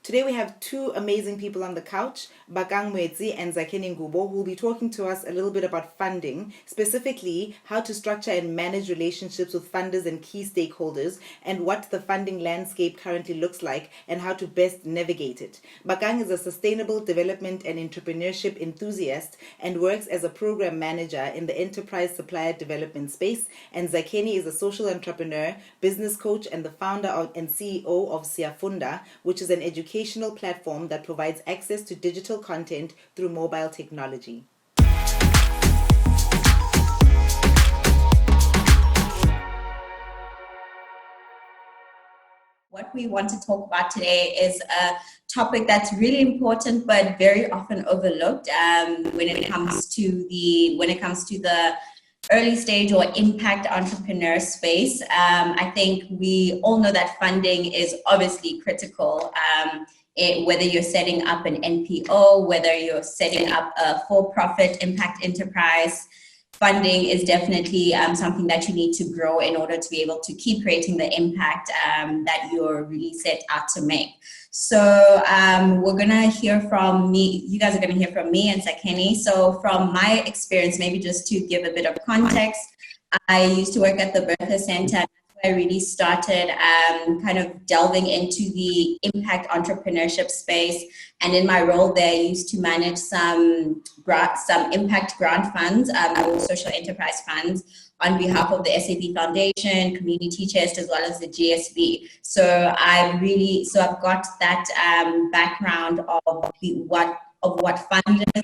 Today we have two amazing people on the couch, Bakang Moetse and Zakheni Ngubo, who will be talking to us a little bit about funding, specifically how to structure and manage relationships with funders and key stakeholders, and what the funding landscape currently looks like and how to best navigate it. Bakang is a sustainable development and entrepreneurship enthusiast and works as a program manager in the enterprise supplier development space, and Zakheni is a social entrepreneur, business coach, and the founder and CEO of Syafunda, which is an educational platform that provides access to digital content through mobile technology. What we want to talk about today is a topic that's really important but very often overlooked when it comes to the early stage or impact entrepreneur space. I think we all know that funding is obviously critical. Whether you're setting up an NPO, whether you're setting up a for-profit impact enterprise, funding is definitely something that you need to grow in order to be able to keep creating the impact that you're really set out to make. So we're gonna hear from me, you guys are gonna hear from me and Zakheni. So from my experience, maybe just to give a bit of context, I used to work at the Bertha Center. I really started kind of delving into the impact entrepreneurship space. And in my role there, I used to manage some impact grant funds, or social enterprise funds on behalf of the SAB Foundation, Community Chest, as well as the GSB. So I've got that background of what funders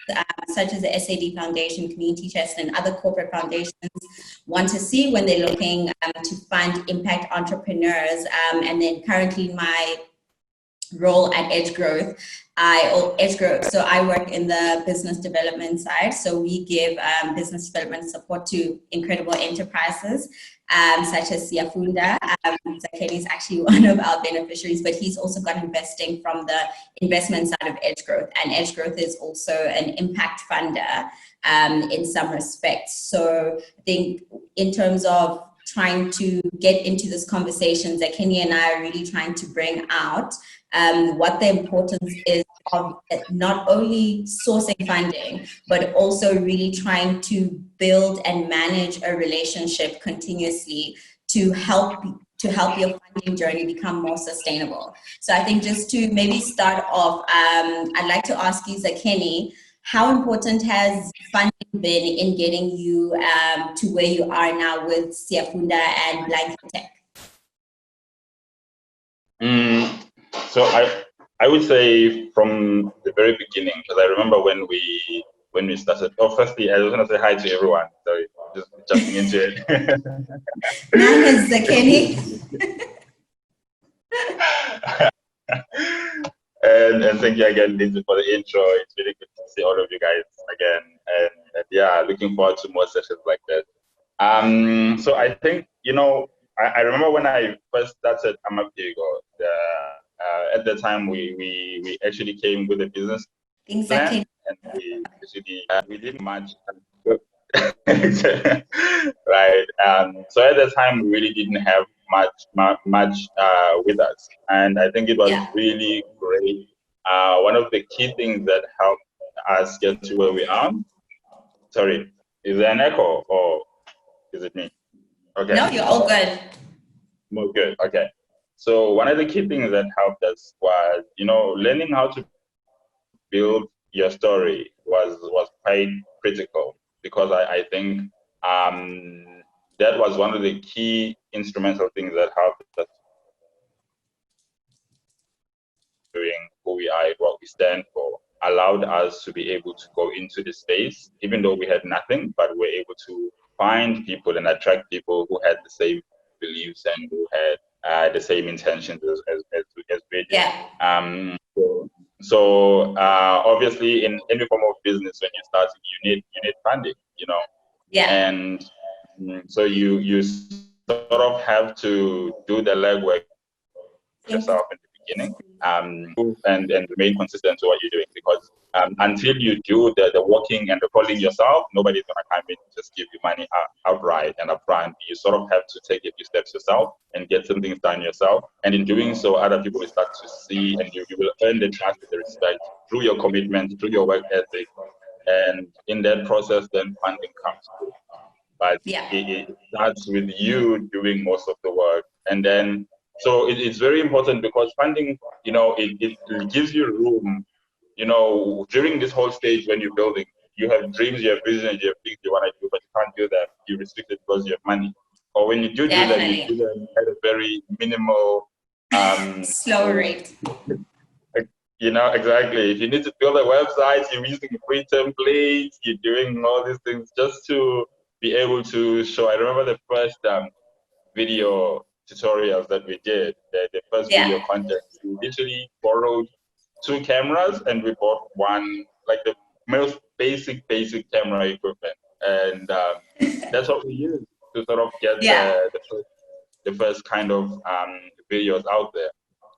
such as the SAD Foundation, Community Chest, and other corporate foundations want to see when they're looking to fund impact entrepreneurs. And then currently my role at Edge Growth. So I work in the business development side. So we give business development support to incredible enterprises such as Syafunda. Zakheni is actually one of our beneficiaries, but he's also got investing from the investment side of Edge Growth. And Edge Growth is also an impact funder in some respects. So I think in terms of trying to get into this conversation, Zakheni and I are really trying to bring out what the importance is of not only sourcing funding, but also really trying to build and manage a relationship continuously to help your funding journey become more sustainable. So I think just to maybe start off, I'd like to ask you, Zakheni, how important has funding been in getting you to where you are now with Syafunda and Blank Tech? So I would say from the very beginning, because I remember when we started. Oh, firstly, I was going to say hi to everyone. Sorry, just jumping into it. My name is Zakheni. And thank you again, Lindsay, for the intro. It's really good to see all of you guys again. And yeah, looking forward to more sessions like that. So I think, I remember when I first started Amapigo, at the time we actually came with a business Exactly. plan, and we didn't much. Right. So at the time we really didn't have much with us, and I think it was really great. One of the key things that helped us get to where we are. Sorry, is there an echo or is it me? Okay. No, you're all good. More good. Okay. So one of the key things that helped us was, learning how to build your story was quite critical, because I think that was one of the key instrumental things that helped us doing who we are, what we stand for, allowed us to be able to go into the space, even though we had nothing, but we're able to find people and attract people who had the same beliefs and who had the same intentions as we did. Yeah. So obviously, in any form of business, when you're starting, you need funding, Yeah. And so you sort of have to do the legwork yourself in the beginning, and remain consistent to what you're doing, because until you do the working and the calling yourself, nobody's going to come in and just give you money outright and upfront. You sort of have to take a few steps yourself and get some things done yourself. And in doing so, other people will start to see, and you will earn the trust and the respect through your commitment, through your work ethic. And in that process, then funding comes through. But it starts with you doing most of the work. And then, so it's very important, because funding, it gives you room. During this whole stage when you're building, you have dreams, you have visions, you have things you want to do, but you can't do that. You're restricted because you have money. Or when you do that, you do that at a very minimal, slow rate. Exactly. If you need to build a website, you're using free templates, you're doing all these things just to be able to show. I remember the first video tutorials that we did, the first video content. We literally borrowed 2 cameras and we bought one, like the most basic camera equipment. And that's what we used to sort of get the first kind of videos out there.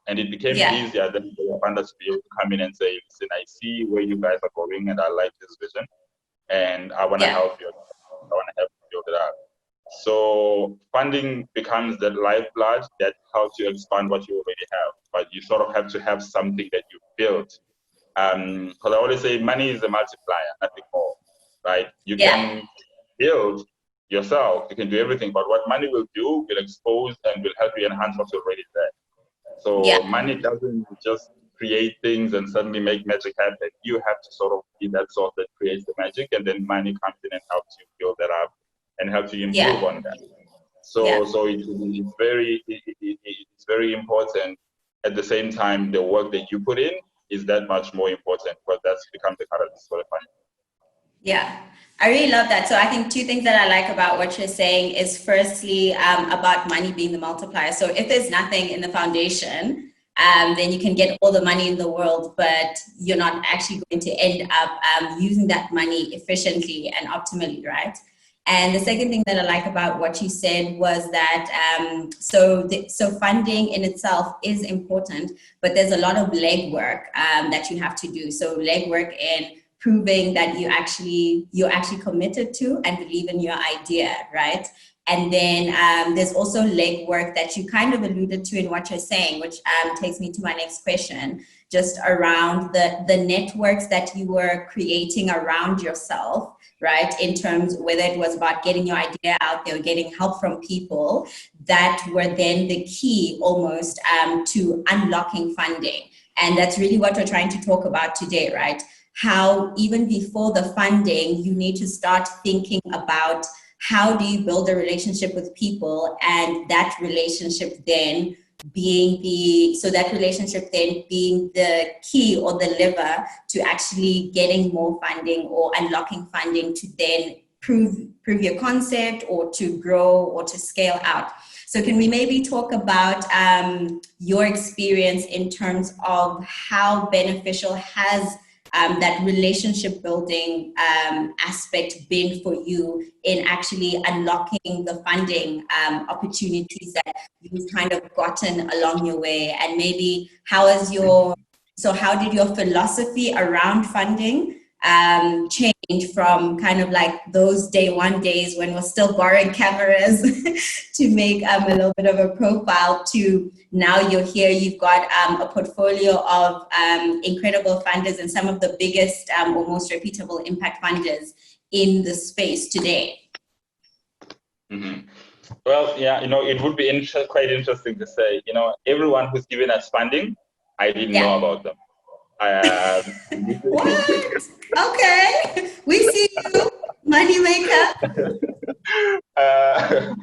And it became easier then for your funders to be able to come in and say, listen, I see where you guys are going and I like this vision and I want to help you. I want to help you build it up. So funding becomes the lifeblood that helps you expand what you already have. But you sort of have to have something that you built. Because I always say money is a multiplier, nothing more, right? You can build yourself, you can do everything, but what money will do will expose and will help you enhance what's already there. So money doesn't just create things and suddenly make magic happen. You have to sort of be that source that creates the magic, and then money comes in and helps you build that up and helps you improve on that. So it's very important. At the same time, the work that you put in is that much more important, because that's become the catalyst for the funding. Yeah, I really love that. So I think 2 things that I like about what you're saying is, firstly, about money being the multiplier. So if there's nothing in the foundation, then you can get all the money in the world, but you're not actually going to end up using that money efficiently and optimally, right? And the second thing that I like about what you said was that so funding in itself is important, but there's a lot of legwork that you have to do. So legwork in proving that you're actually committed to and believe in your idea, right? And then there's also legwork that you kind of alluded to in what you're saying, which takes me to my next question, just around the networks that you were creating around yourself, right? In terms, whether it was about getting your idea out there or getting help from people that were then the key almost to unlocking funding. And that's really what we're trying to talk about today, right? How even before the funding, you need to start thinking about how do you build a relationship with people, and that relationship then being the key or the lever to actually getting more funding or unlocking funding to then prove your concept or to grow or to scale out. So can we maybe talk about your experience in terms of how beneficial has that relationship building aspect been for you in actually unlocking the funding opportunities that you've kind of gotten along your way? And maybe how did your philosophy around funding change from kind of like those day one days when we're still borrowing cameras to make a little bit of a profile to now you're here, you've got a portfolio of incredible funders and some of the biggest or most reputable impact funders in the space today? Mm-hmm. Well, yeah, it would be quite interesting to say, everyone who's given us funding, I didn't know about them. What? Okay, we see you, money maker. I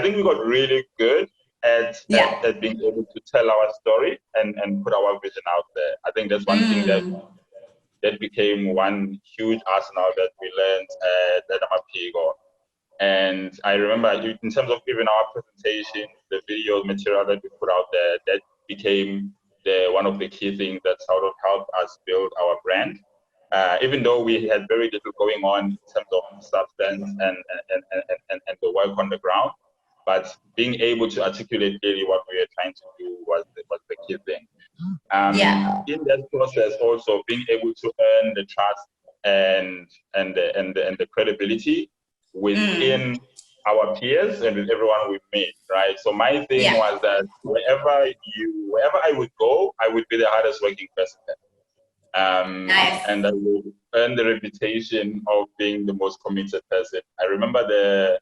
think we got really good at being able to tell our story and put our vision out there. I think that's one thing that became one huge arsenal that we learned at Amapigo. And I remember in terms of even our presentation, the video material that we put out there, that became one of the key things that sort of helped us build our brand. Even though we had very little going on in terms of substance and the work on the ground, but being able to articulate clearly what we were trying to do was the key thing. In that process, also being able to earn the trust and the credibility within our peers and with everyone we meet, right? So my thing was that wherever I would go, I would be the hardest working person. Nice. And I would earn the reputation of being the most committed person. I remember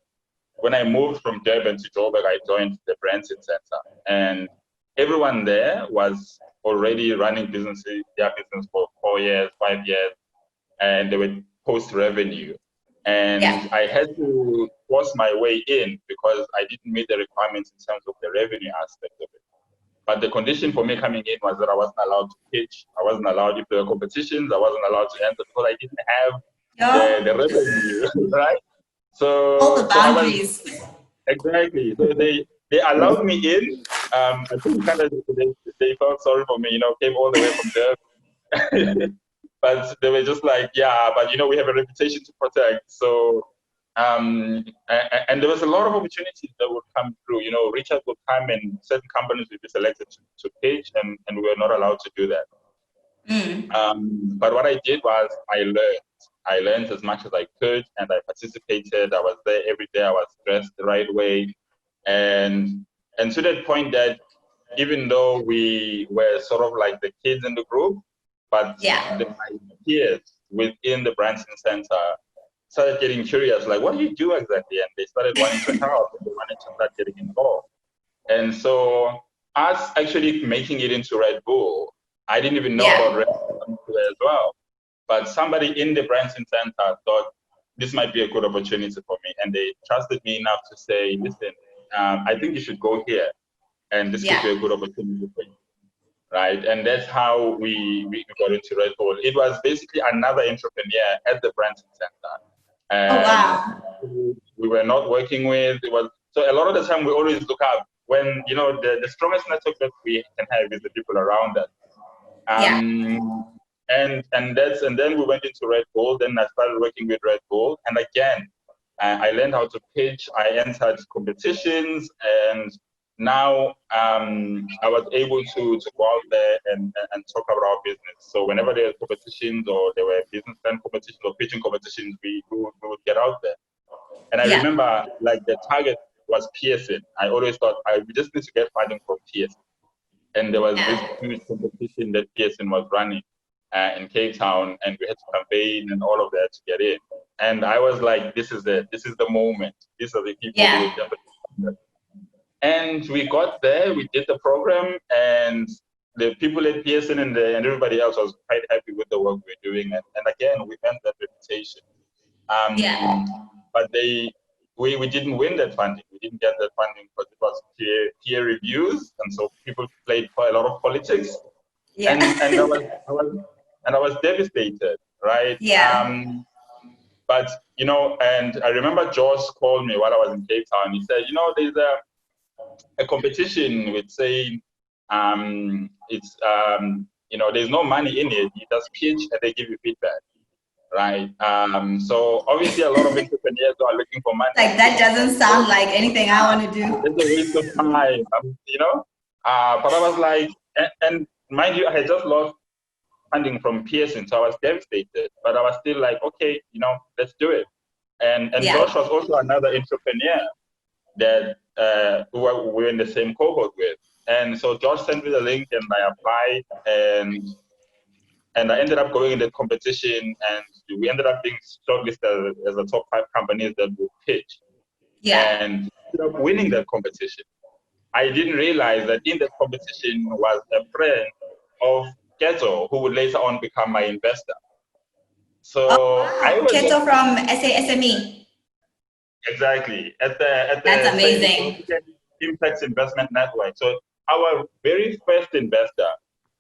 when I moved from Durban to Joburg, I joined the Branson Center, and everyone there was already running their business for 4 years, 5 years, and they were post-revenue. And I had to force my way in because I didn't meet the requirements in terms of the revenue aspect of it. But the condition for me coming in was that I wasn't allowed to pitch. I wasn't allowed, if there were competitions, I wasn't allowed to enter because I didn't have the revenue, right? So all the boundaries. Exactly. So they allowed me in. I think kind of they felt sorry for me, came all the way from there. But they were just like, yeah, but we have a reputation to protect. So and there was a lot of opportunities that would come through. Richard would come and certain companies would be selected to pitch, and we were not allowed to do that. But what I did was I learned as much as I could, and I participated. I was there every day. I was dressed the right way, and to that point that even though we were sort of like the kids in the group, but my peers within the Branson Center started getting curious, like, what do you do exactly? And they started wanting to help, and they wanted to start getting involved. And so us actually making it into Red Bull, I didn't even know about Red Bull as well. But somebody in the Branson Center thought this might be a good opportunity for me. And they trusted me enough to say, listen, I think you should go here. And this could be a good opportunity for you. Right. And that's how we got into Red Bull. It was basically another entrepreneur at the Branson Center. And we were not working with. So a lot of the time we always look up when, the strongest network that we can have is the people around us. And then we went into Red Bull. Then I started working with Red Bull, and again, I learned how to pitch. I entered competitions, and now I was able to go out there and talk about our business. So whenever there were competitions or there were business plan competitions or pitching competitions, we would get out there. And I remember, like, the target was Pearson. I always thought we just need to get funding from Pearson. And there was this huge competition that Pearson was running in Cape Town, and we had to campaign and all of that to get in. And I was like, this is the moment. These are the people who will definitely. And we got there, we did the program, and the people at Pearson and everybody else was quite happy with the work we were doing. And again, we earned that reputation. But we didn't win that funding. We didn't get that funding because it was peer reviews, and so people played a lot of politics. And I was devastated, right? But and I remember Josh called me while I was in Cape Town. He said, there's a competition with saying it's there's no money in it. You just pitch and they give you feedback. Right. So obviously a lot of entrepreneurs are looking for money. Like, that doesn't sound like anything I want to do. It's a waste of time, but I was like, and mind you, I had just lost funding from Pearson, so I was devastated, but I was still like, okay, let's do it. And Josh was also another entrepreneur that we were in the same cohort with. And so Josh sent me the link and I applied, and I ended up going in the competition, and we ended up being shortlisted as the top 5 companies that would pitch. And ended up winning that competition. I didn't realize that in that competition was a friend of Keto, who would later on become my investor. So I was Keto from SME. Exactly. At That's amazing. Impact Investment Network. So our very first investor,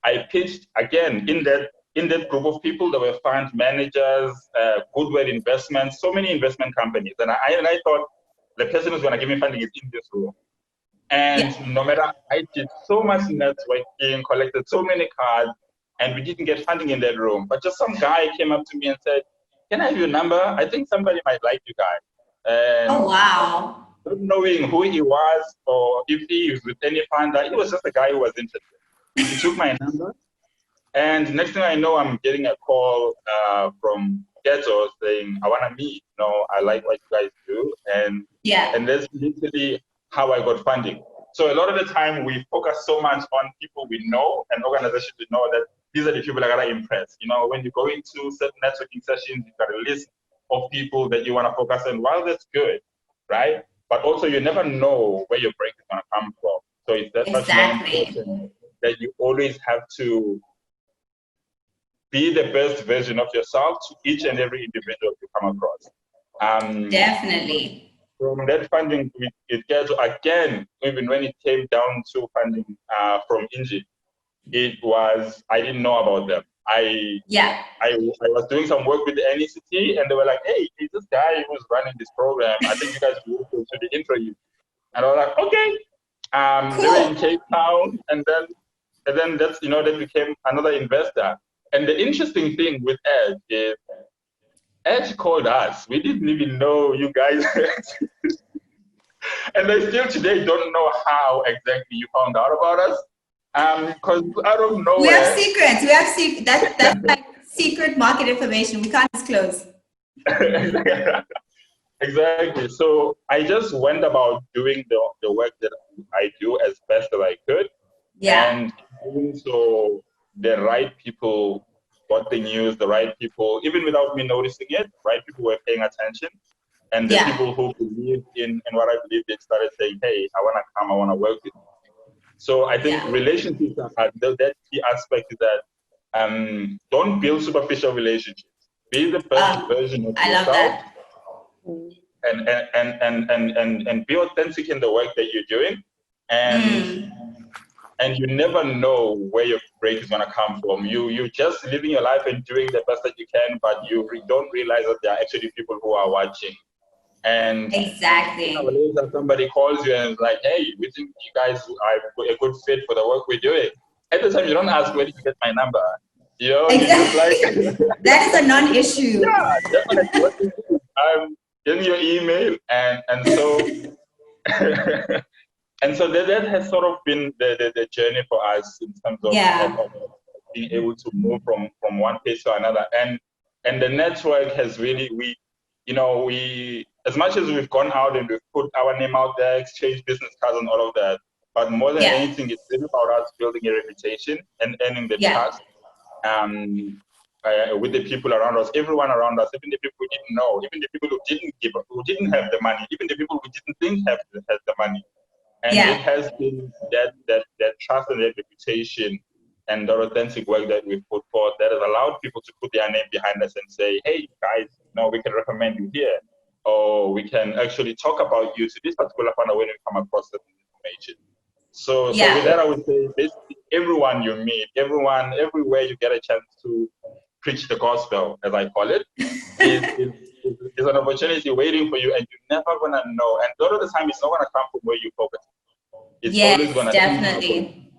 I pitched again in that group of people. There were fund managers, Goodwell Investments, so many investment companies. And I thought the person who's going to give me funding is in this room. And no matter, I did so much networking, collected so many cards, and we didn't get funding in that room. But just some guy came up to me and said, "Can I have your number? I think somebody might like you guys." And oh, wow. not knowing who he was or if he was with any funder. He was just a guy who was interested. He took my number, and next thing I know, I'm getting a call from Ghetto saying, I want to meet. I like what you guys do. And that's literally how I got funding. So a lot of the time we focus so much on people we know and organizations we know that these are the people that are going to impress. When you go into certain networking sessions, you've got a list of people that you want to focus on. While that's good, right? But also you never know where your break is going to come from. So it's that much more important that you always have to be the best version of yourself to each and every individual you come across. Definitely. From that funding, it gets again, even when it came down to funding from Inji, I didn't know about them. I was doing some work with the NECT, and they were like, hey, is this guy who's running this program? I think you guys should intro you. And I was like, okay. Cool. They were in Cape Town, and then that's that became another investor. And the interesting thing with Edge is Edge called us. We didn't even know you guys. And I still today don't know how exactly you found out about us. Because I don't know. We have secrets. That's like secret market information we can't disclose. Exactly. So I just went about doing the work that I do as best as I could. Yeah. And doing so, the right people got the news, the right people, even without me noticing it, right people were paying attention. And the people who believed in what I believed in started saying, hey, I want to come, I want to work with you. So I think relationships are that key aspect is that don't build superficial relationships. Be the best version of yourself. I love that. And be authentic in the work that you're doing. And you never know where your break is going to come from. You're just living your life and doing the best that you can, but you don't realize that there are actually people who are watching. And exactly. Later somebody calls you and is like, hey, we think you guys are a good fit for the work we're doing. At the time, you don't ask, where did you get my number? Exactly. Like, that is a non-issue. Yeah, definitely. In your email. And so... And so that has sort of been the journey for us in terms of being able to move from one place to another. And the network has really, we as much as we've gone out and we've put our name out there, exchanged business cards and all of that, but more than anything, it's really about us building a reputation and earning the trust with the people around us, everyone around us, even the people we didn't know, even the people who didn't have the money, even the people we didn't think had the money. And it has been that trust and that reputation and the authentic work that we've put forth that has allowed people to put their name behind us and say, hey, guys, we can recommend you here. Or we can actually talk about you to this particular funder when we come across that information. So with that, I would say basically everyone you meet, everywhere you get a chance to preach the gospel, as I call it, is an opportunity waiting for you, and you're never gonna know. And a lot of the time, it's not gonna come from where you focus. It's always gonna definitely.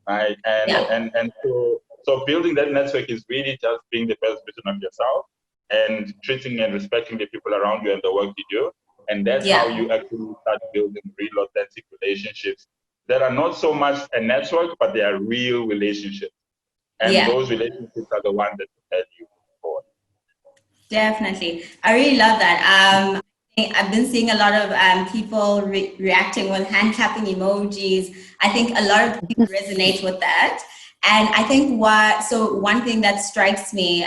Right, and so building that network is really just being the best version of yourself and treating and respecting the people around you and the work you do, and that's how you actually start building real authentic relationships that are not so much a network, but they are real relationships. And those relationships are the ones that propel you forward. Definitely. I really love that. I've been seeing a lot of people reacting with hand clapping emojis. I think a lot of people resonate with that. And I think one thing that strikes me,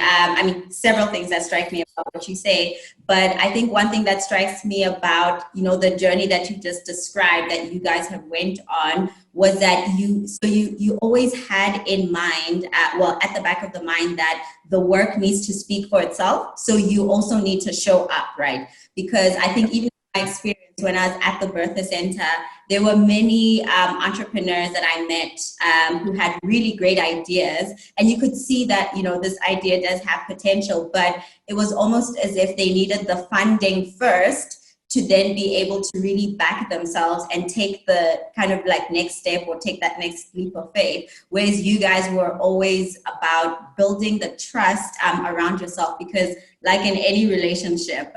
several things that strike me about what you say, but I think one thing that strikes me about, the journey that you just described that you guys have went on was that you always had in mind, at the back of the mind, that the work needs to speak for itself. So you also need to show up, right? Because I think even my experience when I was at the Bertha Center, there were many entrepreneurs that I met who had really great ideas, and you could see that this idea does have potential, but it was almost as if they needed the funding first to then be able to really back themselves and take the kind of like next step or take that next leap of faith. Whereas you guys were always about building the trust around yourself, because like in any relationship,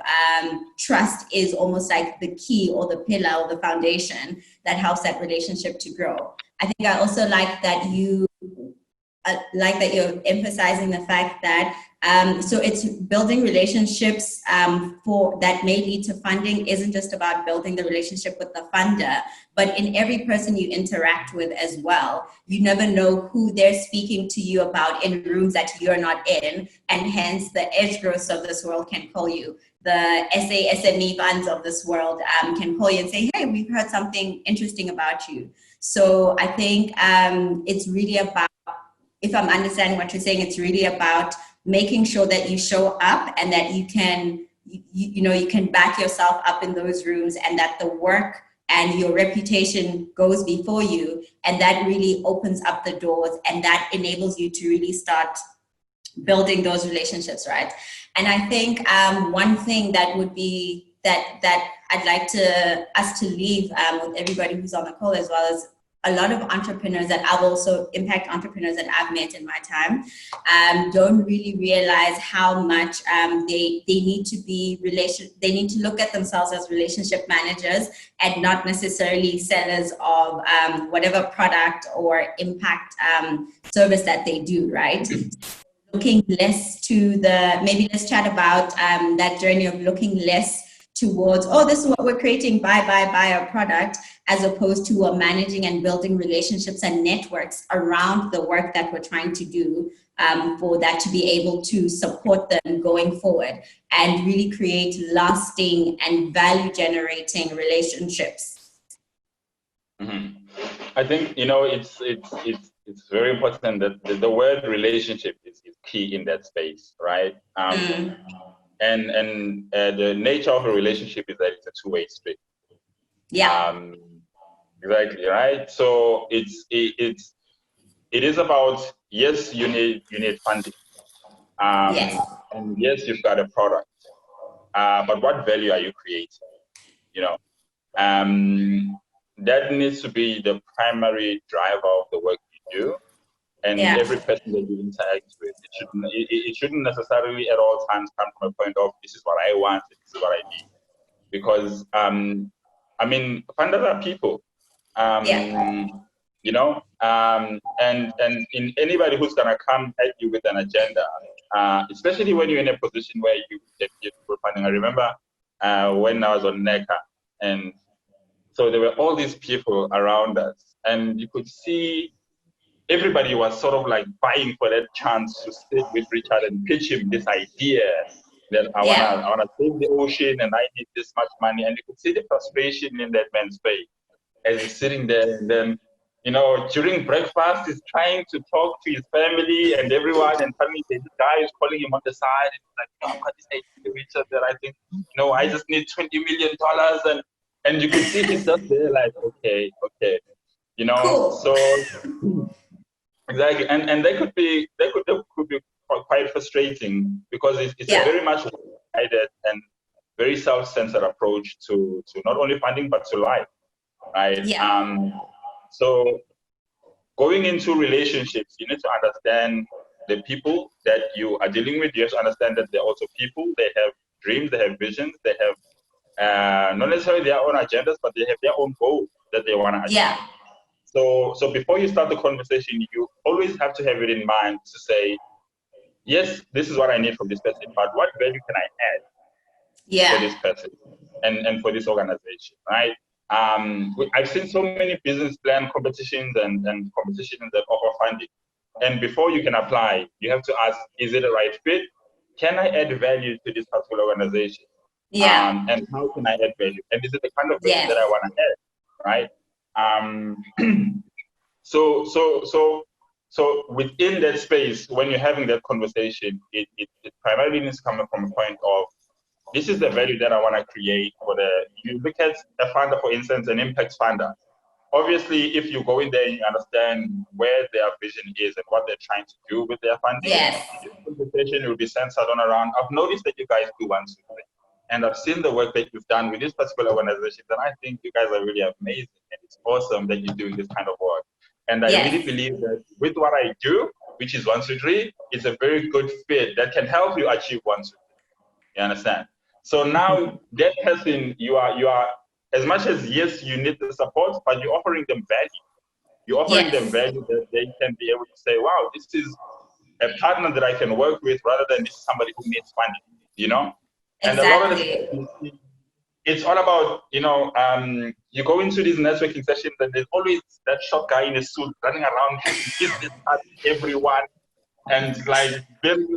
trust is almost like the key or the pillar or the foundation that helps that relationship to grow. I think I also like that you're emphasizing the fact that so it's building relationships for that may lead to funding isn't just about building the relationship with the funder, but in every person you interact with as well. You never know who they're speaking to you about in rooms that you're not in, and hence the edge growths of this world can call you. The SME funds of this world can call you and say, hey, we've heard something interesting about you. So I think it's really about, if I'm understanding what you're saying, it's really about making sure that you show up and that you can, you can back yourself up in those rooms, and that the work and your reputation goes before you, and that really opens up the doors, and that enables you to really start building those relationships, right? And I think one thing that would be that I'd like us to leave with everybody who's on the call, as well as a lot of entrepreneurs that I've also, impact entrepreneurs that I've met in my time, don't really realize how much they need to be they need to look at themselves as relationship managers and not necessarily sellers of whatever product or impact service that they do, right? Looking less to maybe let's chat about that journey of looking less towards, oh, this is what we're creating, buy our product, as opposed to managing and building relationships and networks around the work that we're trying to do, for that to be able to support them going forward and really create lasting and value generating relationships. Mm-hmm. I think, it's very important that the word relationship is key in that space, right? And the nature of a relationship is that it's a two-way street. Yeah. Exactly, right? So it is about, yes, you need funding. Yes. And yes, you've got a product. But what value are you creating? That needs to be the primary driver of the work you do. And every person that you interact with, it shouldn't necessarily at all times come from a point of, this is what I want, this is what I need. Because, funders are people, and in anybody who's gonna come at you with an agenda, especially when you're in a position where you get funding. I remember when I was on NECA, and so there were all these people around us, and you could see everybody was sort of like vying for that chance to sit with Richard and pitch him this idea that I wanna save the ocean and I need this much money. And you could see the frustration in that man's face as he's sitting there, and then during breakfast he's trying to talk to his family and everyone, and suddenly this guy is calling him on the side, and he's like, I've got this idea, Richard, that I think, I just need $20 million, and you could see he's just there like, okay, cool. So exactly, and they could be quite frustrating, because it's a very much guided and very self-centered approach to not only funding but to life, right? So going into relationships, you need to understand the people that you are dealing with. You have to understand that they're also people. They have dreams, they have visions, they have not necessarily their own agendas, but they have their own goals that they want to achieve. So before you start the conversation, you always have to have it in mind to say, yes, this is what I need from this person, but what value can I add for this person and for this organization, right? I've seen so many business plan competitions and competitions that offer funding. And before you can apply, you have to ask, is it a right fit? Can I add value to this particular organization? And how can I add value? And is it the kind of value that I want to add, right? So within that space, when you're having that conversation, it primarily needs to come from a point of, this is the value that I want to create you look at a funder, for instance, an impact funder. Obviously, if you go in there and you understand where their vision is and what they're trying to do with their funding, this conversation will be centered on around, I've noticed that you guys do 1, 2, 3. and I've seen the work that you've done with this particular organization, and I think you guys are really amazing, and it's awesome that you're doing this kind of work. And I really believe that with what I do, which is 1, 2, 3, it's a very good fit that can help you achieve 1, 2, 3. You understand? So now that person, you are as much as yes, you need the support, but you're offering them value. You're offering them value that they can be able to say, wow, this is a partner that I can work with rather than this is somebody who needs funding, you know? And a lot of the time, it's all about, you go into these networking sessions and there's always that short guy in a suit running around business at everyone and very to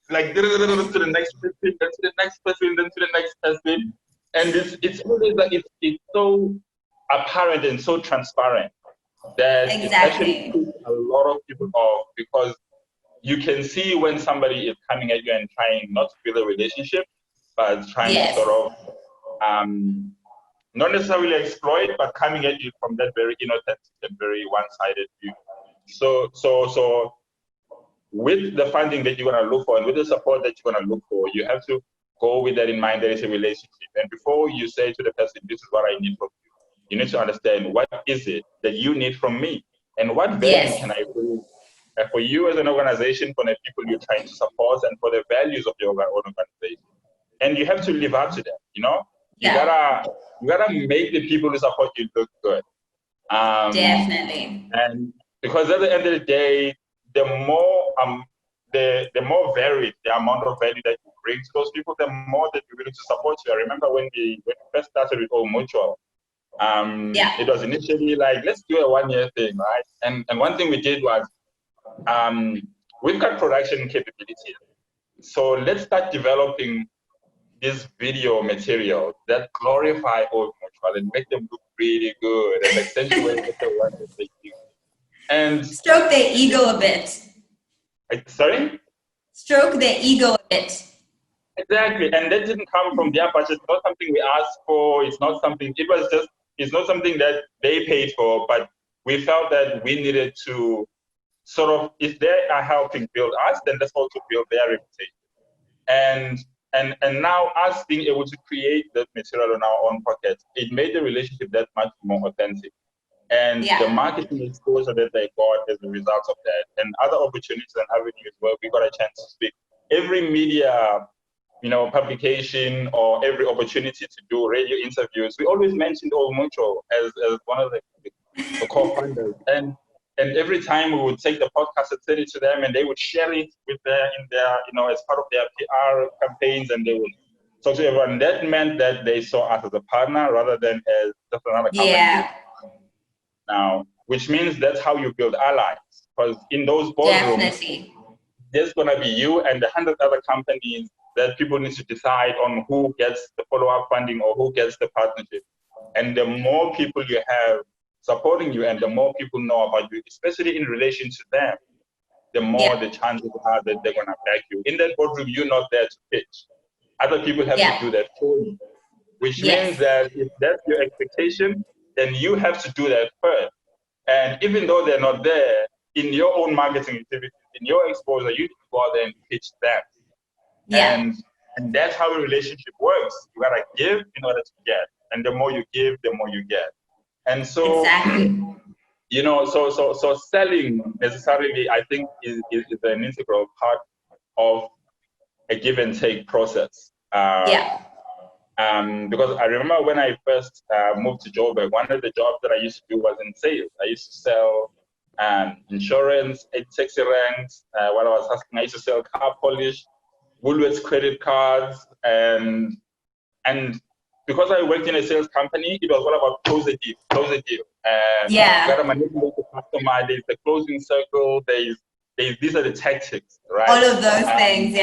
the next person, then to the next person, then to the next person. And it's always like it's so apparent and so transparent that it actually puts a lot of people off, because you can see when somebody is coming at you and trying not to build a relationship, but trying to sort of not necessarily exploit, but coming at you from that very inauthentic and very one-sided view. So with the funding that you're going to look for and with the support that you're going to look for, you have to go with that in mind. There is a relationship. And before you say to the person, this is what I need from you, you need to understand what is it that you need from me and what value can I bring for you as an organization, for the people you're trying to support, and for the values of your own organization. And you have to live up to them, you know? You gotta make the people who support you look good. Definitely. And because at the end of the day, the more varied the amount of value that you bring to those people, the more that you're willing to support you. I remember when we first started with All Mutual, it was initially like, let's do a 1-year thing, right? And one thing we did was, we've got production capabilities, so let's start developing this video material that glorify Old Mutual and make them look really good and accentuate the work that they do. And stroke their ego a bit. Sorry? Stroke their ego a bit. Exactly, and that didn't come from their budget. It's not something we asked for. It's not something that they paid for, but we felt that we needed to sort of, if they are helping build us, then let's also build their reputation. And now us being able to create that material in our own pockets, it made the relationship that much more authentic. And the marketing exposure that they got as a result of that, and other opportunities and avenues where we got a chance to speak. Every media, publication or every opportunity to do radio interviews, we always mentioned Old Mutual as one of the co-founders. And every time we would take the podcast and send it to them, and they would share it with as part of their PR campaigns, and they would talk to everyone. That meant that they saw us as a partner rather than as just another company. Now, which means that's how you build allies. Because in those boardrooms, there's going to be you and 100 other companies that people need to decide on who gets the follow-up funding or who gets the partnership. And the more people you have supporting you and the more people know about you, especially in relation to them, the more the chances are that they're going to back you. In that boardroom, you're not there to pitch. Other people have to do that for you, which means that if that's your expectation, then you have to do that first. And even though they're not there, in your own marketing activities, in your exposure, you need to go out there and pitch them. And that's how a relationship works. You gotta give in order to get. And the more you give, the more you get. And so, so selling necessarily, I think, is an integral part of a give and take process. Because I remember when I first moved to Joburg, one of the jobs that I used to do was in sales. I used to sell insurance, taxi ranks. While I was hustling, I used to sell car polish, Woolworths credit cards, and because I worked in a sales company, it was all about close the deal. You gotta manipulate the customer. There's the closing circle. These are the tactics, right? All of those things,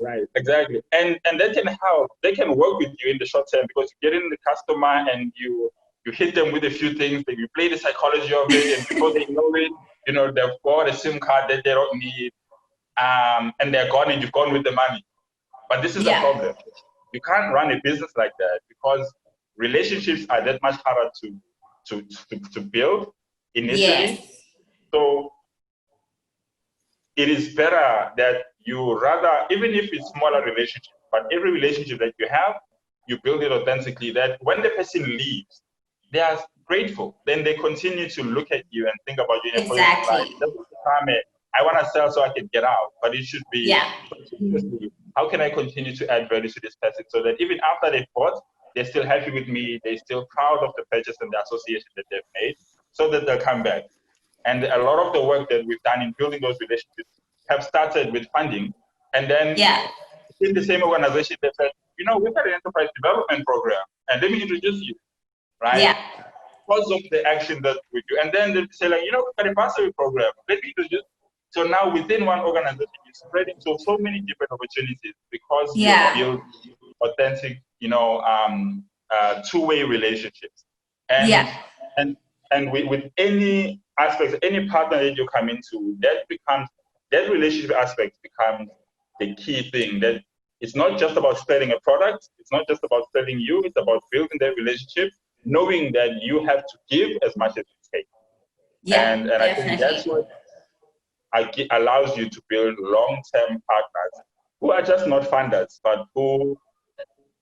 Right, exactly. And that can help. They can work with you in the short term because you get in the customer and you hit them with a few things. That you play the psychology of it, and before they know it, they've bought a SIM card that they don't need, and they're gone, and you've gone with the money. But this is the problem. You can't run a business like that because relationships are that much harder to build initially. So it is better that you rather, even if it's smaller relationship, But every relationship that you have, you build it authentically, that when the person leaves, they are grateful. Then they continue to look at you and think about you in a positive light. Exactly. It doesn't become I want to sell so I can get out, but it should be continuously, how can I continue to add value to this person so that even after they bought, they're still happy with me, they're still proud of the purchase and the association that they've made, so that they'll come back. And a lot of the work that we've done in building those relationships have started with funding. And then in the same organization, they said, we've got an enterprise development program, and let me introduce you, right? Yeah. Because of the action that we do. And then they say, we've got a bursary program, let me introduce. So now within one organization, you're spreading so many different opportunities because you build authentic, two-way relationships. And with any aspect, any partner that you come into, that relationship aspect becomes the key thing. That it's not just about selling a product, it's not just about selling you, it's about building that relationship, knowing that you have to give as much as you take. And I think that's what allows you to build long-term partners who are just not funders, but who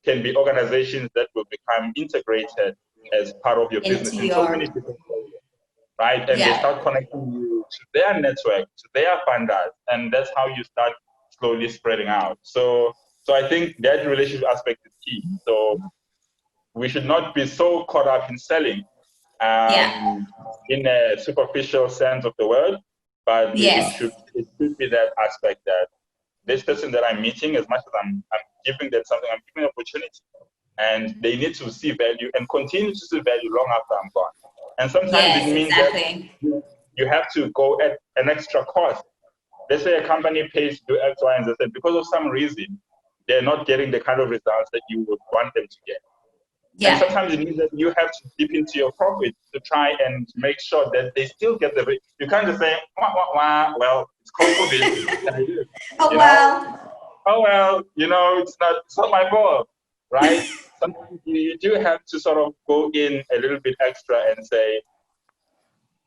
can be organizations that will become integrated as part of your business in so many different ways, right? And they start connecting you to their network, to their funders, and that's how you start slowly spreading out. So I think that relationship aspect is key. So we should not be so caught up in selling in a superficial sense of the word, but it should be that aspect that this person that I'm meeting, as much as I'm giving them something, I'm giving an opportunity, and they need to see value and continue to see value long after I'm gone. And sometimes it means that you have to go at an extra cost. Let's say a company pays to do X, Y, and Z, and because of some reason, they're not getting the kind of results that you would want them to get. And sometimes it means that you have to dip into your profit to try and make sure that they still get the. You can't just say, well, it's COVID. What can I do? Oh well, it's not my fault, right? Sometimes you do have to sort of go in a little bit extra and say,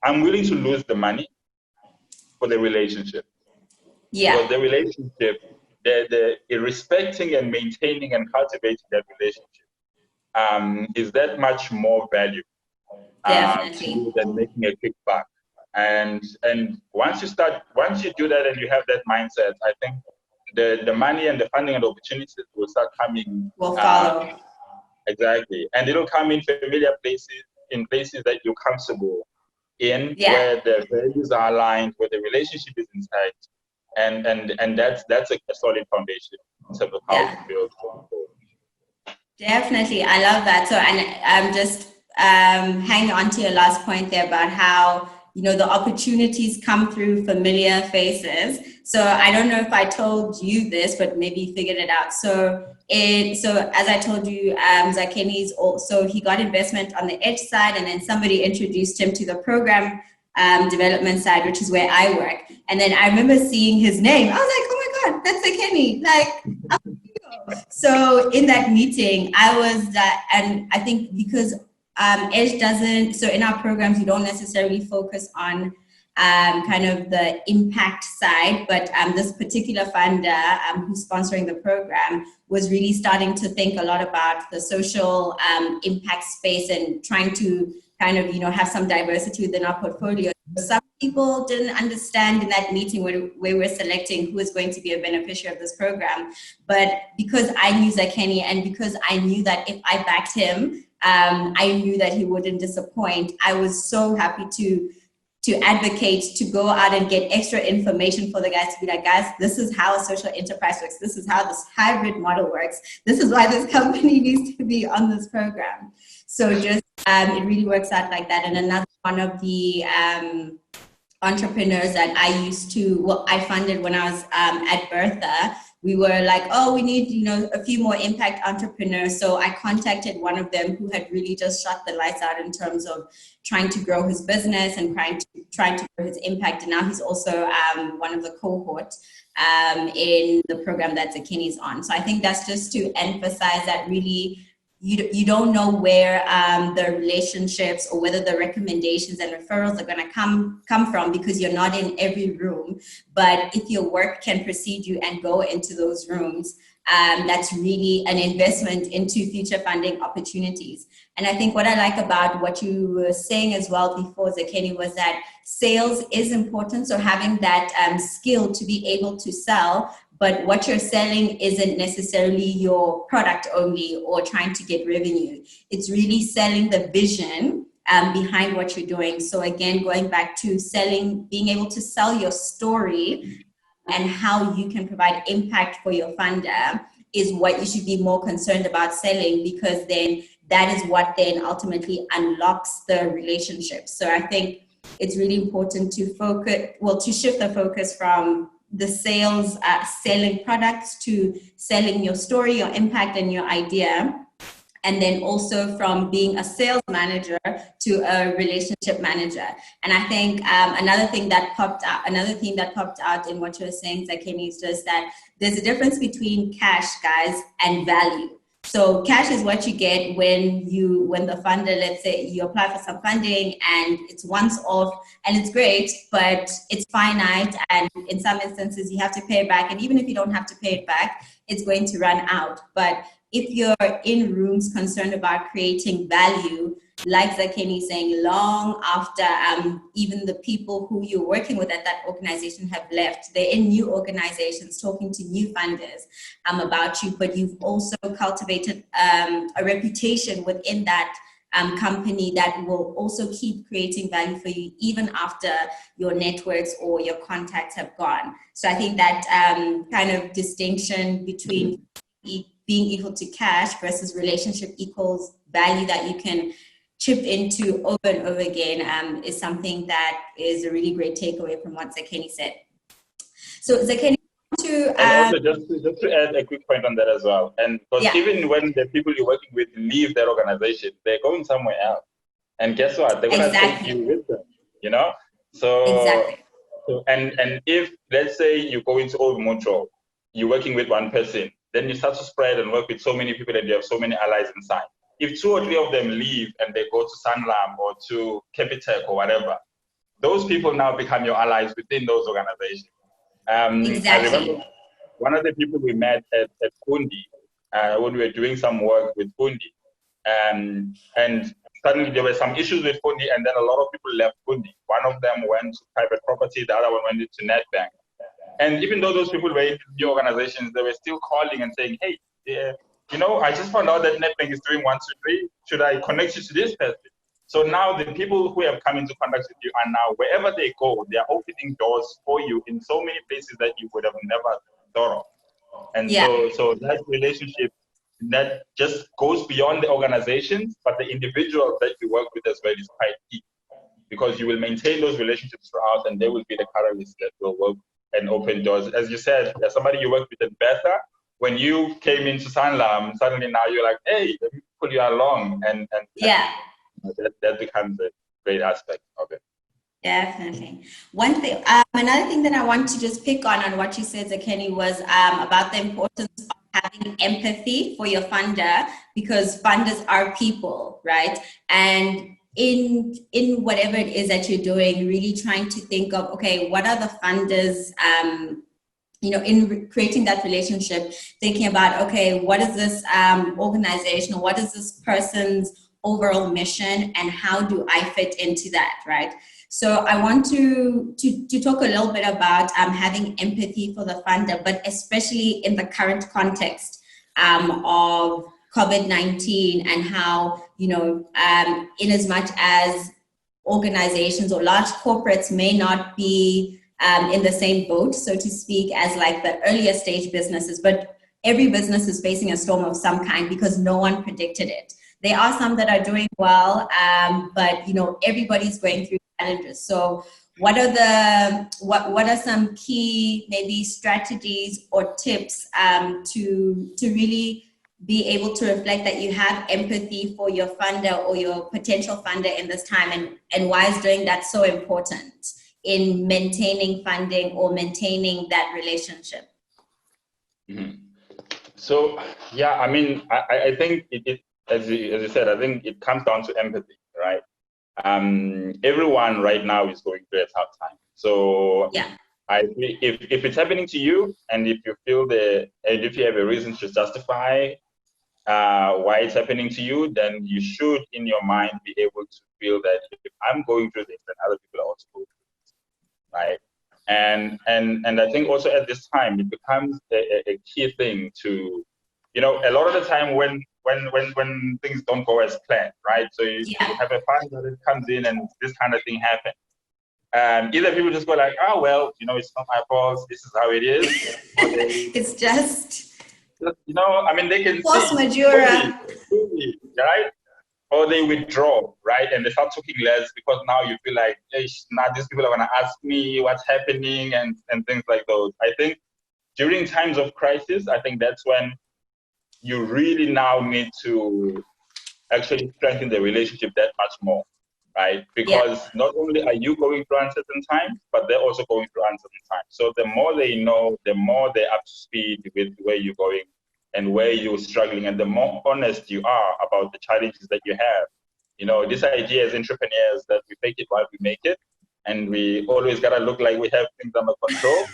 I'm willing to lose the money for the relationship. Because the relationship, the respecting and maintaining and cultivating that relationship is that much more value to you than making a quick buck. And once you do that and you have that mindset, I think the money and the funding and the opportunities will start coming. Will follow. Exactly. And it'll come in familiar places, in places that you're comfortable in, where the values are aligned, where the relationship is intact. And that's a solid foundation in terms of how to build going forward. Definitely. I love that. So, and I'm just hanging on to your last point there about how, the opportunities come through familiar faces. So I don't know if I told you this, but maybe you figured it out. So as I told you, Zakheni's also, he got investment on the edge side, and then somebody introduced him to the program development side, which is where I work. And then I remember seeing his name. I was like, oh my God, that's Zakheni. So in that meeting, I was, and I think because Edge doesn't, so in our programs, you don't necessarily focus on kind of the impact side, but this particular funder who's sponsoring the program was really starting to think a lot about the social impact space and trying to kind of, have some diversity within our portfolio. Some people didn't understand in that meeting where we're selecting who is going to be a beneficiary of this program. But because I knew Zakheni and because I knew that if I backed him, I knew that he wouldn't disappoint. I was so happy to advocate, to go out and get extra information for the guys to be like, guys, this is how a social enterprise works. This is how this hybrid model works. This is why this company needs to be on this program. So just, it really works out like that. And another one of the entrepreneurs that I funded when I was at Bertha, we were like, oh, we need, a few more impact entrepreneurs. So I contacted one of them who had really just shot the lights out in terms of trying to grow his business and trying to grow his impact. And now he's also one of the cohort in the program that Zakheni's on. So I think that's just to emphasize that really you don't know where the relationships or whether the recommendations and referrals are going to come from, because you're not in every room. But if your work can precede you and go into those rooms, that's really an investment into future funding opportunities. And I think what I like about what you were saying as well before, Zakheni, was that sales is important. So having that skill to be able to sell, but what you're selling isn't necessarily your product only or trying to get revenue. It's really selling the vision behind what you're doing. So again, going back to selling, being able to sell your story and how you can provide impact for your funder is what you should be more concerned about selling, because then that is what then ultimately unlocks the relationship. So I think it's really important to to shift the focus from the sales, selling products, to selling your story, your impact, and your idea. And then also from being a sales manager to a relationship manager. And I think another thing that popped out in what you were saying, Zakheni, is just that there's a difference between cash, guys, and value. So cash is what you get when the funder, let's say you apply for some funding and it's once off and it's great, but it's finite. And in some instances you have to pay it back. And even if you don't have to pay it back, it's going to run out. But if you're in rooms concerned about creating value, like Zakheni saying, long after even the people who you're working with at that organization have left, they're in new organizations talking to new funders about you, but you've also cultivated a reputation within that company that will also keep creating value for you even after your networks or your contacts have gone. So I think that kind of distinction between being equal to cash versus relationship equals value that you can chip into over and over again is something that is a really great takeaway from what Zakheni said. So Zakheni, and also just to add a quick point on that as well. And because even when the people you're working with leave that organization, they're going somewhere else. And guess what? They're gonna take you with them, you know? So and if let's say you go into Old Mutual, you're working with one person, then you start to spread and work with so many people and you have so many allies inside. If 2 or 3 of them leave and they go to Sanlam or to Capitec or whatever, those people now become your allies within those organizations. I remember one of the people we met at Fundi when we were doing some work with Fundi, and suddenly there were some issues with Fundi, and then a lot of people left Fundi. One of them went to private property, the other one went into Netbank. And even though those people were in the organizations, they were still calling and saying, hey, you know, I just found out that Netbank is doing 1, 2, 3. Should I connect you to this person? So now the people who have come into contact with you are now, wherever they go, they are opening doors for you in so many places that you would have never thought of. And so that relationship, that just goes beyond the organizations, but the individuals that you work with as well is quite key. Because you will maintain those relationships throughout, and they will be the catalysts that will work and open doors. As you said, there's somebody you worked with in Betha. When you came into Sanlam, suddenly now you're like, hey, let me pull you along. And that becomes a great aspect of it. Definitely. One thing, another thing that I want to just pick on what you said, Zakheni, was about the importance of having empathy for your funder, because funders are people, right? And in whatever it is that you're doing, really trying to think of, okay, what are the funders, in creating that relationship, thinking about, okay, what is this organization, or what is this person's overall mission, and how do I fit into that, right? So I want to talk a little bit about having empathy for the funder, but especially in the current context of COVID-19, and how, in as much as organizations or large corporates may not be in the same boat, so to speak, as like the earlier stage businesses, but every business is facing a storm of some kind because no one predicted it. There are some that are doing well, but everybody's going through challenges. So what are some key maybe strategies or tips to really be able to reflect that you have empathy for your funder or your potential funder in this time, and why is doing that so important in maintaining funding or maintaining that relationship? Mm-hmm. So yeah, I mean, I think it as you said, I think it comes down to empathy, right? Everyone right now is going through a tough time. So If it's happening to you, and if you feel and if you have a reason to justify why it's happening to you, then you should, in your mind, be able to feel that if I'm going through this, then other people are also going through this, right? And I think also at this time, it becomes a key thing to, a lot of the time when things don't go as planned, right? So you have a fund that comes in and this kind of thing happens. Either people just go like, oh, well, it's not my fault, this is how it is. It's just, I mean, they can force see, majeure, right? Or they withdraw, right? And they start talking less because now you feel like, hey, now these people are going to ask me what's happening and things like those. I think during times of crisis, I think that's when you really now need to actually strengthen the relationship that much more, right? Because not only are you going through uncertain times, but they're also going through uncertain times. So the more they know, the more they're up to speed with where you're going and where you're struggling, and the more honest you are about the challenges that you have. This idea as entrepreneurs that we fake it while we make it, and we always gotta look like we have things under control.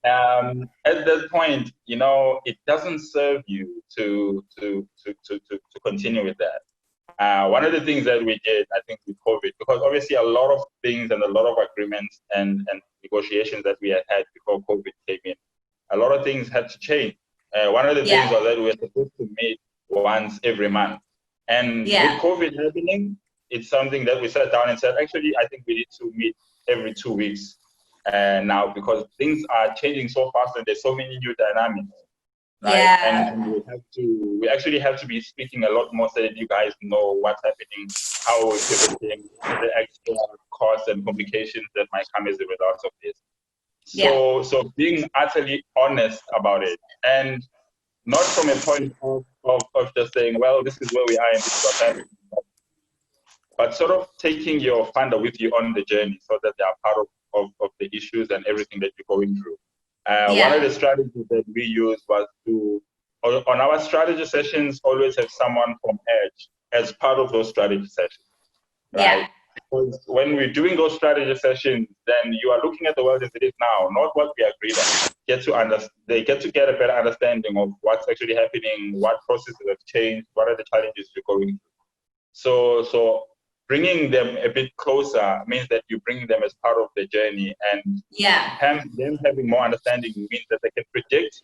At that point, it doesn't serve you to continue with that. One of the things that we did, I think, with COVID, because obviously a lot of things and a lot of agreements and negotiations that we had before COVID came in, a lot of things had to change. One of the things was that we were supposed to meet once every month. And with COVID happening, it's something that we sat down and said, actually, I think we need to meet every 2 weeks now, because things are changing so fast and there's so many new dynamics. Right? And we actually have to be speaking a lot more so that you guys know what's happening, how we're pivoting, the extra costs and complications that might come as a result of this. So being utterly honest about it, and not from a point of just saying, well, this is where we are and this is what's happening, but sort of taking your funder with you on the journey so that they are part of the issues and everything that you're going through. One of the strategies that we used was to, on our strategy sessions, always have someone from Edge as part of those strategy sessions, right? Because when we're doing those strategy sessions, then you are looking at the world as it is now, not what we agreed on. They get to get a better understanding of what's actually happening, what processes have changed, what are the challenges you're going through. So bringing them a bit closer means that you bring them as part of the journey, and them having more understanding means that they can predict,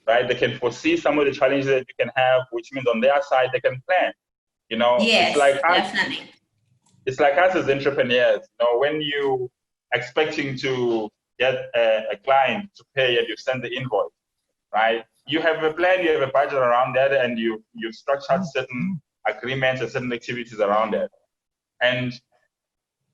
right? They can foresee some of the challenges that you can have, which means on their side they can plan. Yes, it's like definitely. It's like us as entrepreneurs. When you expecting to get a client to pay and you send the invoice, right? You have a plan, you have a budget around that, and you've structured certain agreements and certain activities around that. And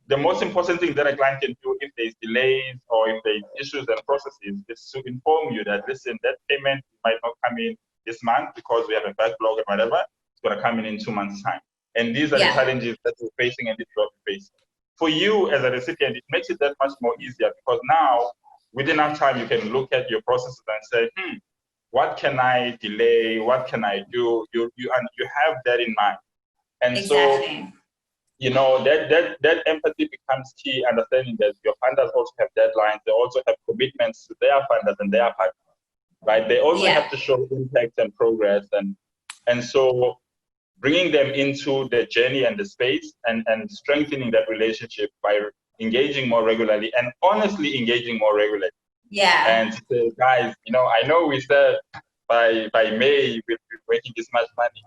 the most important thing that a client can do if there's delays or if there's issues and processes is to inform you that, listen, that payment might not come in this month because we have a backlog and whatever. It's going to come in 2 months' time. And these are the challenges that we're facing and this is what we're facing. For you as a recipient, it makes it that much more easier, because now, with enough time, you can look at your processes and say, what can I delay? What can I do? You have that in mind. And so, that empathy becomes key, understanding that your funders also have deadlines. They also have commitments to their funders and their partners, right? They also have to show impact and progress. And so bringing them into the journey and the space and strengthening that relationship by engaging more regularly and honestly engaging more regularly. And to say, guys, I know we said by May we'll be making this much money.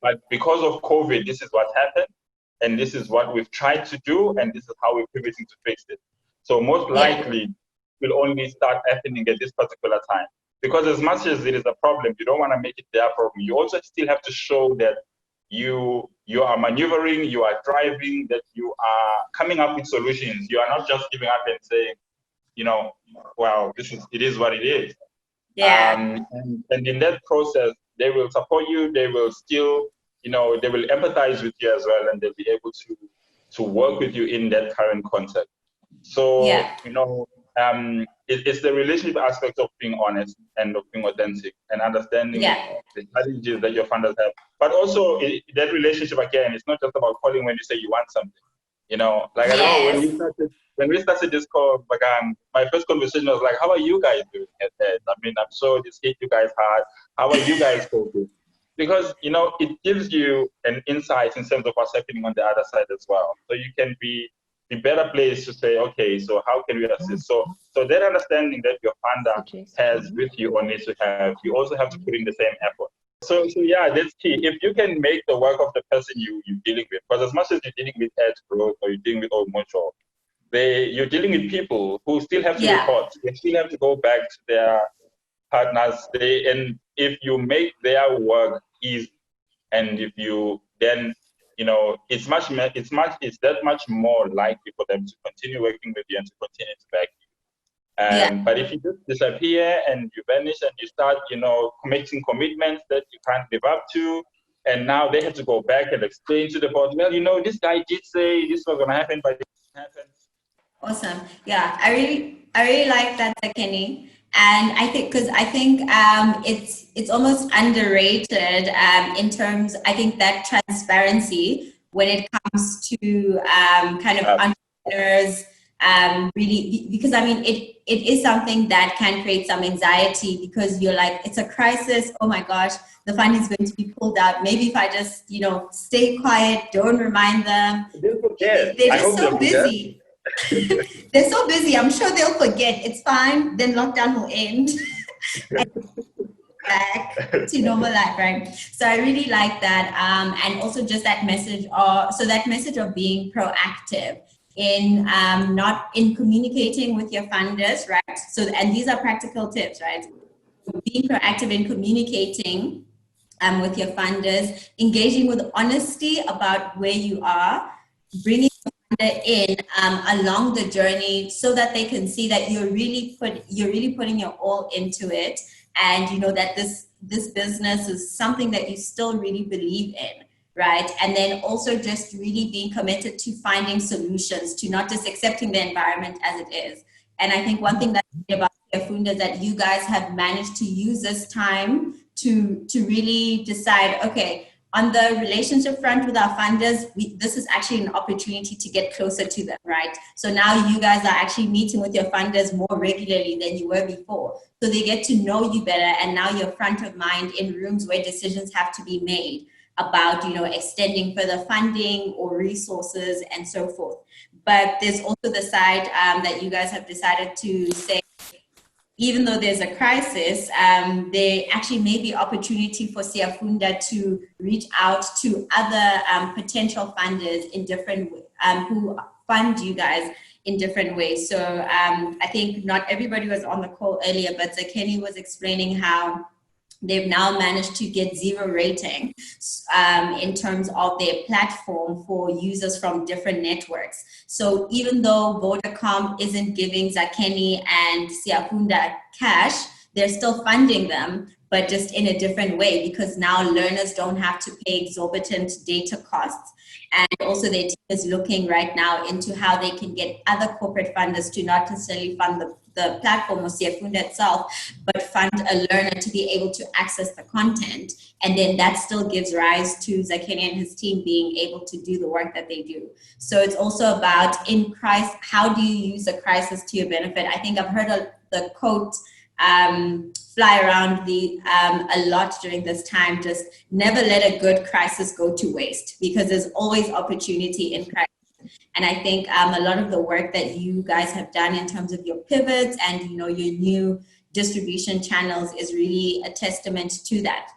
But because of COVID, this is what happened, and this is what we've tried to do, and this is how we're pivoting to fix it. So most likely, will only start happening at this particular time. Because as much as it is a problem, you don't want to make it their problem. You also still have to show that you are maneuvering, you are driving, that you are coming up with solutions. You are not just giving up and saying, well, it is what it is. And in that process, they will support you. They will still, they will empathize with you as well, and they'll be able to work with you in that current context. So, it's the relationship aspect of being honest and of being authentic and understanding the challenges that your funders have. But also, that relationship, again, it's not just about calling when you say you want something. You know, like I don't know, when we started this call, Bakang, my first conversation was like, how are you guys doing at that? I mean, I'm sure this hit you guys hard. How are you guys coping? Because, you know, it gives you an insight in terms of what's happening on the other side as well. So you can be the better place to say, okay, so how can we assist? So that understanding that your funder has with you or needs to have, you also have to put in the same effort. So yeah, that's key. If you can make the work of the person you're dealing with, because as much as you're dealing with edge growth or you're dealing with mutual, you're dealing with people who still have to report. They still have to go back to their partners. And if you make their work easy, and if you then, you know, it's that much more likely for them to continue working with you and to continue to back you. But if you just disappear and you vanish and you start, you know, making commitments that you can't live up to, and now they have to go back and explain to the board, well, you know, this guy did say this was going to happen, but it didn't happen. Awesome. Yeah, I really like that, Zakheni. And I think it's almost underrated in terms, I think, that transparency when it comes to kind of entrepreneurs, really, because I mean it is something that can create some anxiety, because you're like, it's a crisis, oh my gosh, the fund is going to be pulled out. Maybe if I just, you know, stay quiet, don't remind them. They're just so busy. They're so busy. I'm sure they'll forget. It's fine. Then lockdown will end. And back to normal life, right? So I really like that, and also just that message. That message of being proactive in not in communicating with your funders, right? So, and these are practical tips, right? Being proactive in communicating with your funders, engaging with honesty about where you are, bringing in along the journey so that they can see that you're really putting your all into it, and you know that this business is something that you still really believe in, right? And then also just really being committed to finding solutions, to not just accepting the environment as it is. And I think one thing that's about Syafunda is that you guys have managed to use this time to really decide, okay, on the relationship front with our funders, this is actually an opportunity to get closer to them, right? So now you guys are actually meeting with your funders more regularly than you were before. So they get to know you better, and now you're front of mind in rooms where decisions have to be made about, you know, extending further funding or resources and so forth. But there's also the side that you guys have decided to say, even though there's a crisis, there actually may be opportunity for Syafunda to reach out to other potential funders in different who fund you guys in different ways. So I think not everybody was on the call earlier, but Zakheni was explaining how they've now managed to get 0 rating in terms of their platform for users from different networks. So even though Vodacom isn't giving Zakheni and Syafunda cash, they're still funding them, but just in a different way, because now learners don't have to pay exorbitant data costs. And also their team is looking right now into how they can get other corporate funders to not necessarily fund the platform or Syafunda itself, but fund a learner to be able to access the content. And then that still gives rise to Zakheni and his team being able to do the work that they do. So it's also about, in crisis, how do you use a crisis to your benefit? I think I've heard the quote fly around a lot during this time, just never let a good crisis go to waste, because there's always opportunity in crisis. And I think a lot of the work that you guys have done in terms of your pivots and, you know, your new distribution channels is really a testament to that.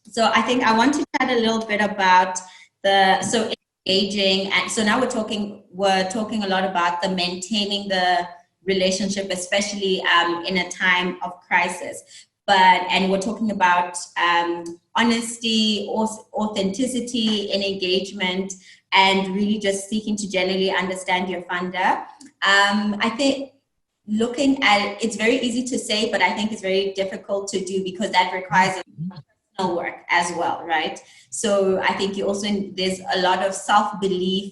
So I think I want to chat a little bit about engaging, and so now we're talking a lot about the maintaining the relationship, especially in a time of crisis. And we're talking about honesty, authenticity in engagement, and really just seeking to genuinely understand your funder. I think looking at it's very easy to say, but I think it's very difficult to do, because that requires personal work as well, right? So I think there's a lot of self-belief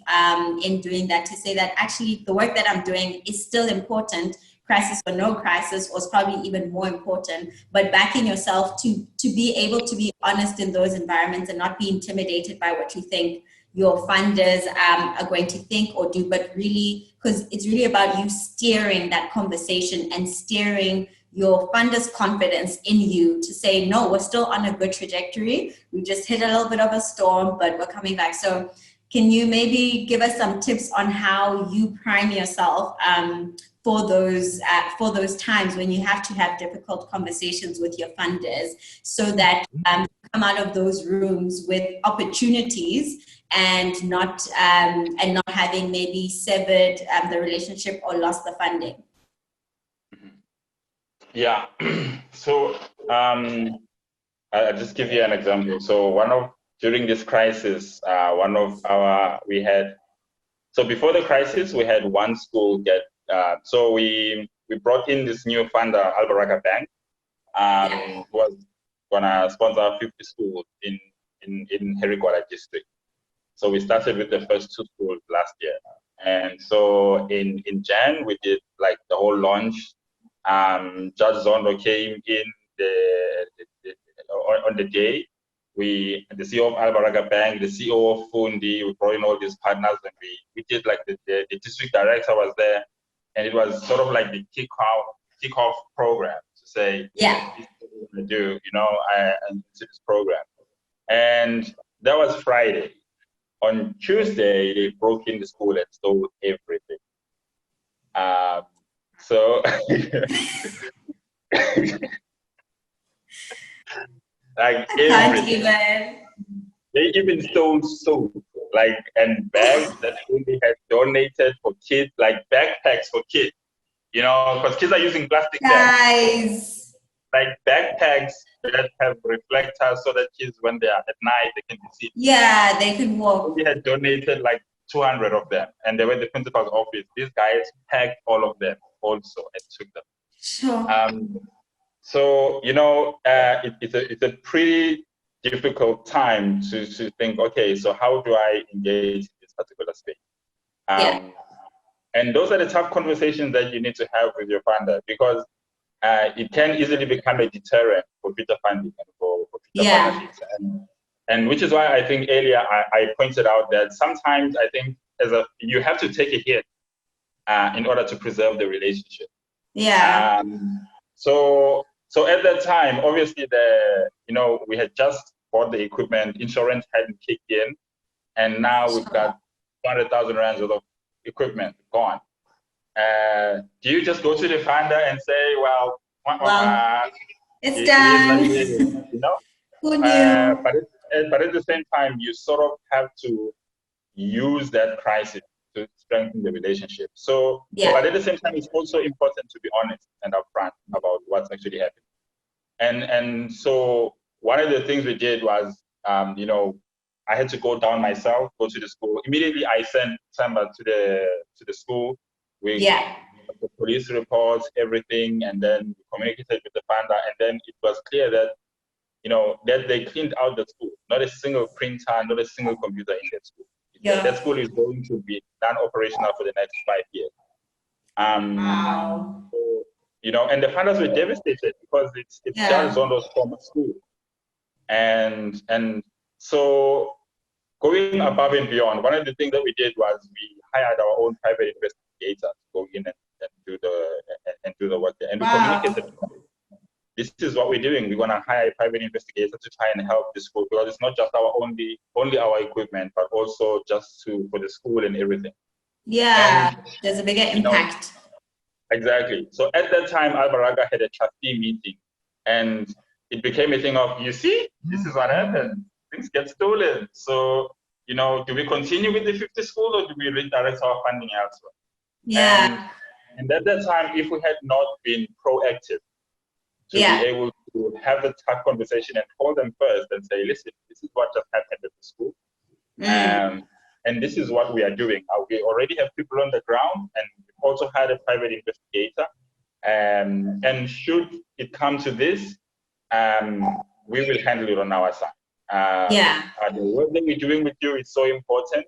in doing that, to say that actually the work that I'm doing is still important, crisis or no crisis, was probably even more important, but backing yourself to be able to be honest in those environments and not be intimidated by what you think your funders are going to think or do, but really, because it's really about you steering that conversation and steering your funders' confidence in you to say, no, we're still on a good trajectory. We just hit a little bit of a storm, but we're coming back. So can you maybe give us some tips on how you prime yourself for those times when you have to have difficult conversations with your funders, so that you come out of those rooms with opportunities and not having maybe severed the relationship or lost the funding? Yeah. So I'll just give you an example. So during this crisis, before the crisis, we had one school get, so we brought in this new funder, Albaraka Bank, who was gonna sponsor 50 schools in Herigwala district. So we started with the first 2 schools last year. And so in Jan, we did like the whole launch. Judge Zondo came in on the day. The CEO of Albaraka Bank, the CEO of Fundi, we brought in all these partners, and we did like the district director was there, and it was sort of like the kickoff program to say, this is what we're gonna do, and to this program. And that was Friday. On Tuesday, they broke in the school and stole everything. So like everything. They even stole soap, and bags that Fundi had donated for kids, like backpacks for kids, because kids are using plastic bags. Like backpacks that have reflectors so that kids, when they are at night, they can see. Yeah, they can walk. We had donated like 200 of them, and they were at the principal's office. These guys packed all of them also and took them. Sure. So it's a pretty difficult time to think, okay, so how do I engage in this particular space? And those are the tough conversations that you need to have with your funder, because it can easily become a deterrent for future funding and for future partnerships. And which is why I think earlier I pointed out that sometimes I think you have to take a hit in order to preserve the relationship. Yeah. So at that time, obviously we had just bought the equipment, insurance hadn't kicked in, and now we've got 200,000 rands worth of equipment gone. Do you just go to the funder and say, well, it's done. Who knew? But at the same time, you sort of have to use that crisis to strengthen the relationship. So, but at the same time, it's also important to be honest and upfront about what's actually happening. And so one of the things we did was, I had to go down myself, go to the school. Immediately, I sent Samba to the school. The police reports, everything, and then we communicated with the funder, and then it was clear that, that they cleaned out the school. Not a single printer, not a single computer in that school. That school is going to be non-operational for the next 5 years. Wow. So, and the funders were devastated because it's Judge Zondo's former school. And so going above and beyond, one of the things that we did was we hired our own private investigator to go in and do the work there. And we communicated, this is what we're doing. We're going to hire a private investigator to try and help the school, because it's not just our only our equipment, but also just for the school and everything. Yeah, there's a bigger impact. Exactly. So at that time, Albaraka had a trustee meeting, and it became a thing of, you see, this is what happens. Things get stolen. So, do we continue with the 50 school, or do we redirect our funding elsewhere? Yeah. And at that time, if we had not been proactive to be able to have a tough conversation and call them first and say, listen, this is what just happened at the school. And this is what we are doing. We already have people on the ground, and we've also had a private investigator. And should it come to this, we will handle it on our side. The work that we're doing with you is so important,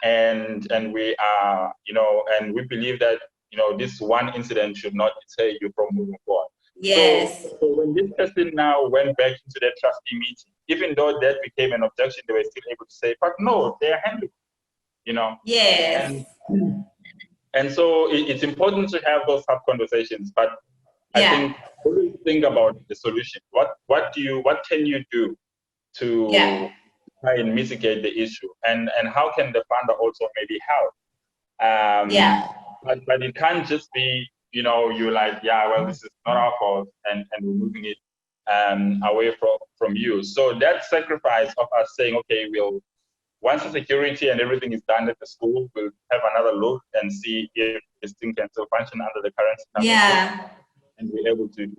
and we are, and we believe that this one incident should not deter you from moving forward. Yes. So when this person now went back into that trustee meeting, even though that became an objection, they were still able to say, but no, they're handling it, you know? Yes. And so it's important to have those tough conversations, but I think always think about the solution. What can you do to try and mitigate the issue, and how can the funder also maybe help? But it can't just be, you know, you're like, yeah, well, this is not our fault, and we're moving it away from you. So that sacrifice of us saying, okay, we'll, once the security and everything is done at the school, we'll have another look and see if this thing can still function under the current circumstances, and we'll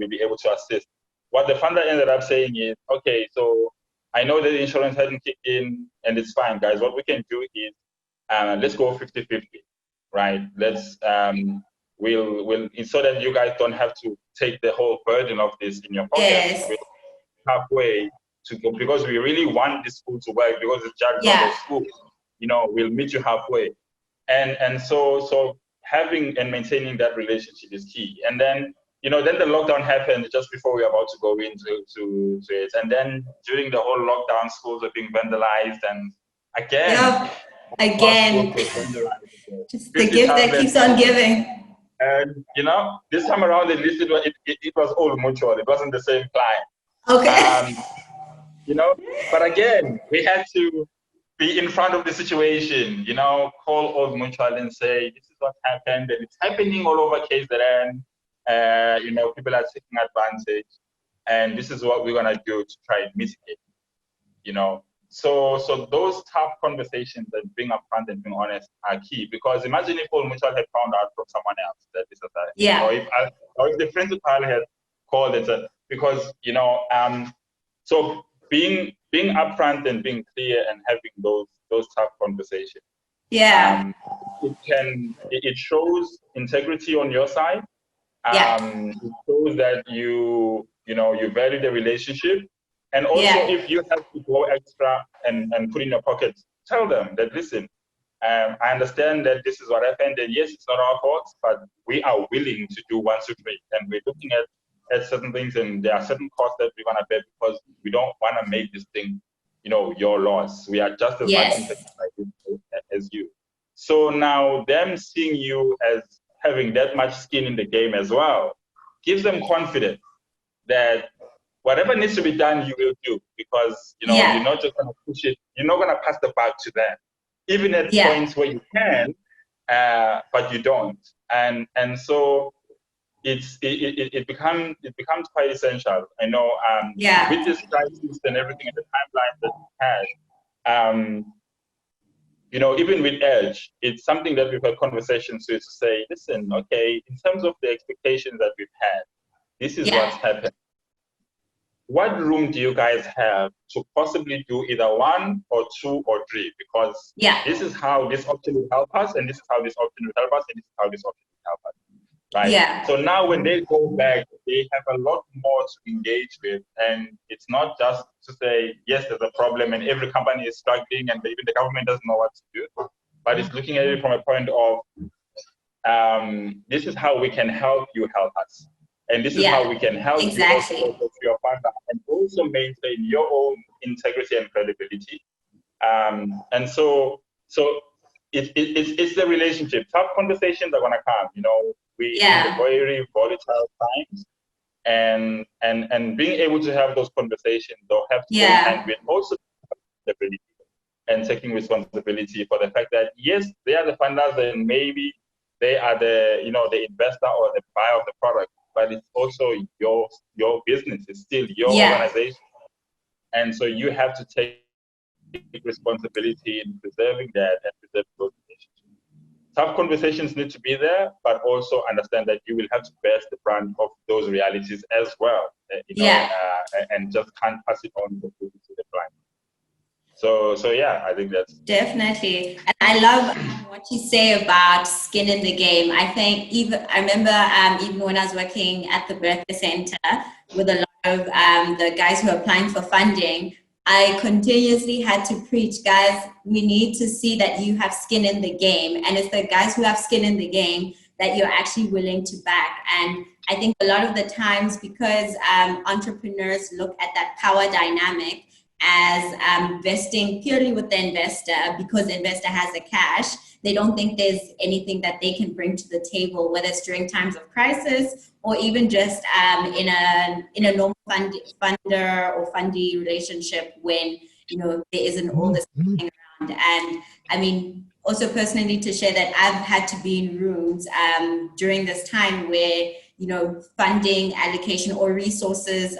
be able to assist. What the funder ended up saying is, okay, so I know that the insurance hasn't kicked in, and it's fine, guys. What we can do is, let's go 50-50, right? Let's we'll so that you guys don't have to take the whole burden of this in your pocket. We'll halfway to go, because we really want this school to work, because it's Jack Brothers school. You know, we'll meet you halfway, and so having and maintaining that relationship is key. And then, you know, then the lockdown happened just before we were about to go into it, and then during the whole lockdown, schools were being vandalized, and again, just the gift that keeps on giving. And you know, this time around, at least it was all mutual. It wasn't the same client. Okay. You know, but again, we had to be in front of the situation, you know, call Old Mutual and say, this is what happened, and it's happening all over KZN. You know, people are taking advantage, and this is what we're gonna do to try and mitigate, you know. So those tough conversations and being upfront and being honest are key, because imagine if Old Mutual had found out from someone else that this is that, or if the principal had called and said, because, you know, so being upfront and being clear and having those tough conversations, it shows integrity on your side. It shows that you value the relationship, and also if you have to go extra and put in your pocket, tell them that, listen, I understand that this is what happened, and yes, it's not our fault, but we are willing to do 1, 2, 3, and we're looking at certain things, and there are certain costs that we're gonna bear, because we don't want to make this thing, you know, your loss. We are just as much impacted as you. So now them seeing you as having that much skin in the game as well gives them confidence that whatever needs to be done, you will do, because, you know, you're not just gonna push it, you're not gonna pass the buck to them, even at points where you can, but you don't. And so it becomes quite essential. I know with this crisis and everything and the timeline that we had, you know, even with Edge, it's something that we've had conversations with, to say, listen, okay, in terms of the expectations that we've had, this is what's happened. What room do you guys have to possibly do either 1 or 2 or 3? Because this is how this option will help us, and this is how this option will help us, and this is how this option will help us. Right. So now when they go back, they have a lot more to engage with, and it's not just to say, yes, there's a problem and every company is struggling and even the government doesn't know what to do, but it's looking at it from a point of, this is how we can help you help us, and this is how we can help you also to your partner and also maintain your own integrity and credibility. And so it's the relationship. Tough conversations are gonna come, you know. We in the very volatile times, and being able to have those conversations, they'll have to go hand with also responsibility and taking responsibility for the fact that yes, they are the funders and maybe they are the, you know, the investor or the buyer of the product, but it's also your business. It's still your organization, and so you have to take responsibility in preserving that and preserving those relationships. Tough conversations need to be there, but also understand that you will have to bear the brunt of those realities as well, you know, and just can't pass it on to the client. So yeah, I think that's definitely. And I love what you say about skin in the game. I think I remember even when I was working at the Bertha Center with a lot of the guys who are applying for funding, I continuously had to preach, guys, we need to see that you have skin in the game. And it's the guys who have skin in the game that you're actually willing to back. And I think a lot of the times, because entrepreneurs look at that power dynamic as vesting purely with the investor because the investor has the cash. They don't think there's anything that they can bring to the table, whether it's during times of crisis or even just in a normal funder or fundee relationship when there isn't all this going around. And I mean, also personally to share that I've had to be in rooms during this time where funding allocation or resources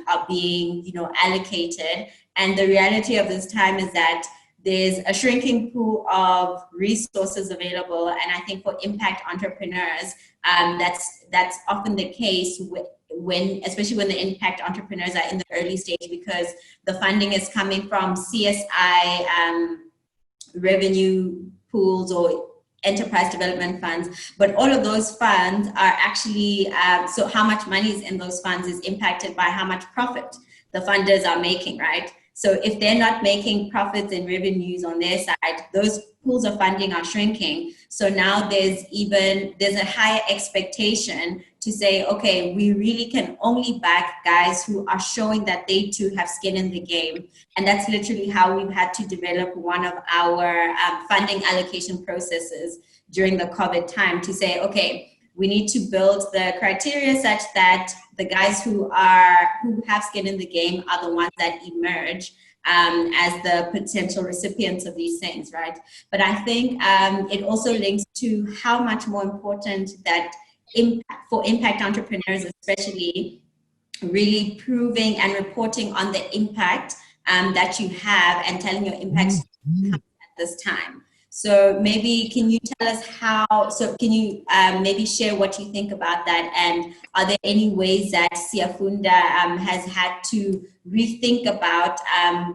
are being allocated, and the reality of this time is that there's a shrinking pool of resources available. And I think for impact entrepreneurs, that's often the case especially when the impact entrepreneurs are in the early stage, because the funding is coming from CSI revenue pools or enterprise development funds. But all of those funds are actually, so how much money is in those funds is impacted by how much profit the funders are making, right? So if they're not making profits and revenues on their side, those pools of funding are shrinking. So now there's a higher expectation to say, okay, we really can only back guys who are showing that they too have skin in the game. And that's literally how we've had to develop one of our funding allocation processes during the COVID time to say, okay, we need to build the criteria such that the guys who have skin in the game are the ones that emerge as the potential recipients of these things, right? But I think it also links to how much more important that for impact entrepreneurs, especially, really proving and reporting on the impact that you have and telling your impact at this time. So maybe can you tell us can you maybe share what you think about that? And are there any ways that Syafunda has had to rethink about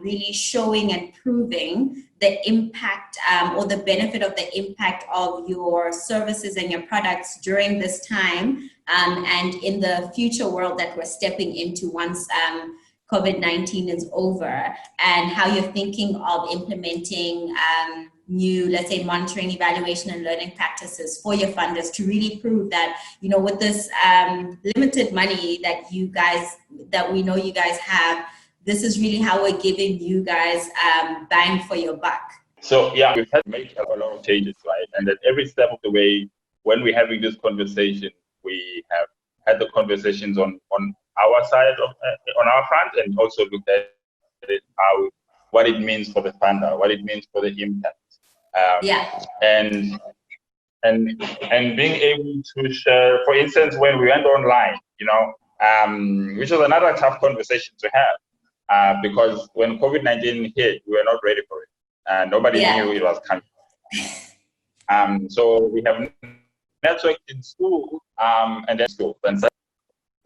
really showing and proving the impact or the benefit of the impact of your services and your products during this time and in the future world that we're stepping into once COVID-19 is over, and how you're thinking of implementing new, let's say, monitoring, evaluation, and learning practices for your funders to really prove that, with this limited money that we know you guys have, this is really how we're giving you guys bang for your buck. So yeah, we've had to make a lot of changes, right? And at every step of the way, when we're having this conversation, we have had the conversations on our side on our front, and also looked at it, what it means for the funder, what it means for the impact, and being able to share. For instance, when we went online, which was another tough conversation to have, because when COVID-19 hit, we were not ready for it, and nobody knew it was coming. So we have networked in school, and then school.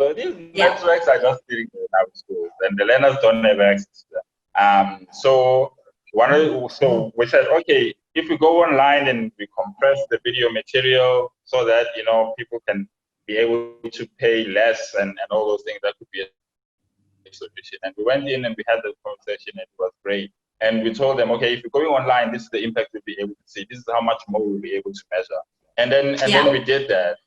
So these networks are just sitting in our schools, and the learners don't have access to them. So we said, okay, if we go online and we compress the video material so that people can be able to pay less and all those things, that could be a solution. And we went in and we had the conversation, and it was great. And we told them, okay, if you're going online, this is the impact we'll be able to see. This is how much more we'll be able to measure. And then we did that.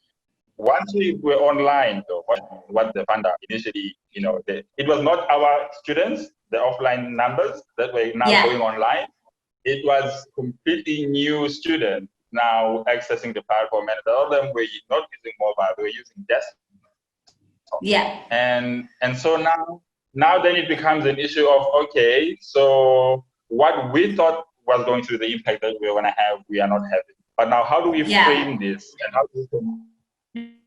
Once we were online, though, what the funder initially, it was not our students, the offline numbers that were now going online. It was completely new students now accessing the platform, and all of them were not using mobile; they were using desktop. And so now then it becomes an issue of, okay, so what we thought was going to be the impact that we were going to have, we are not having. But now, how do we frame this, and how do we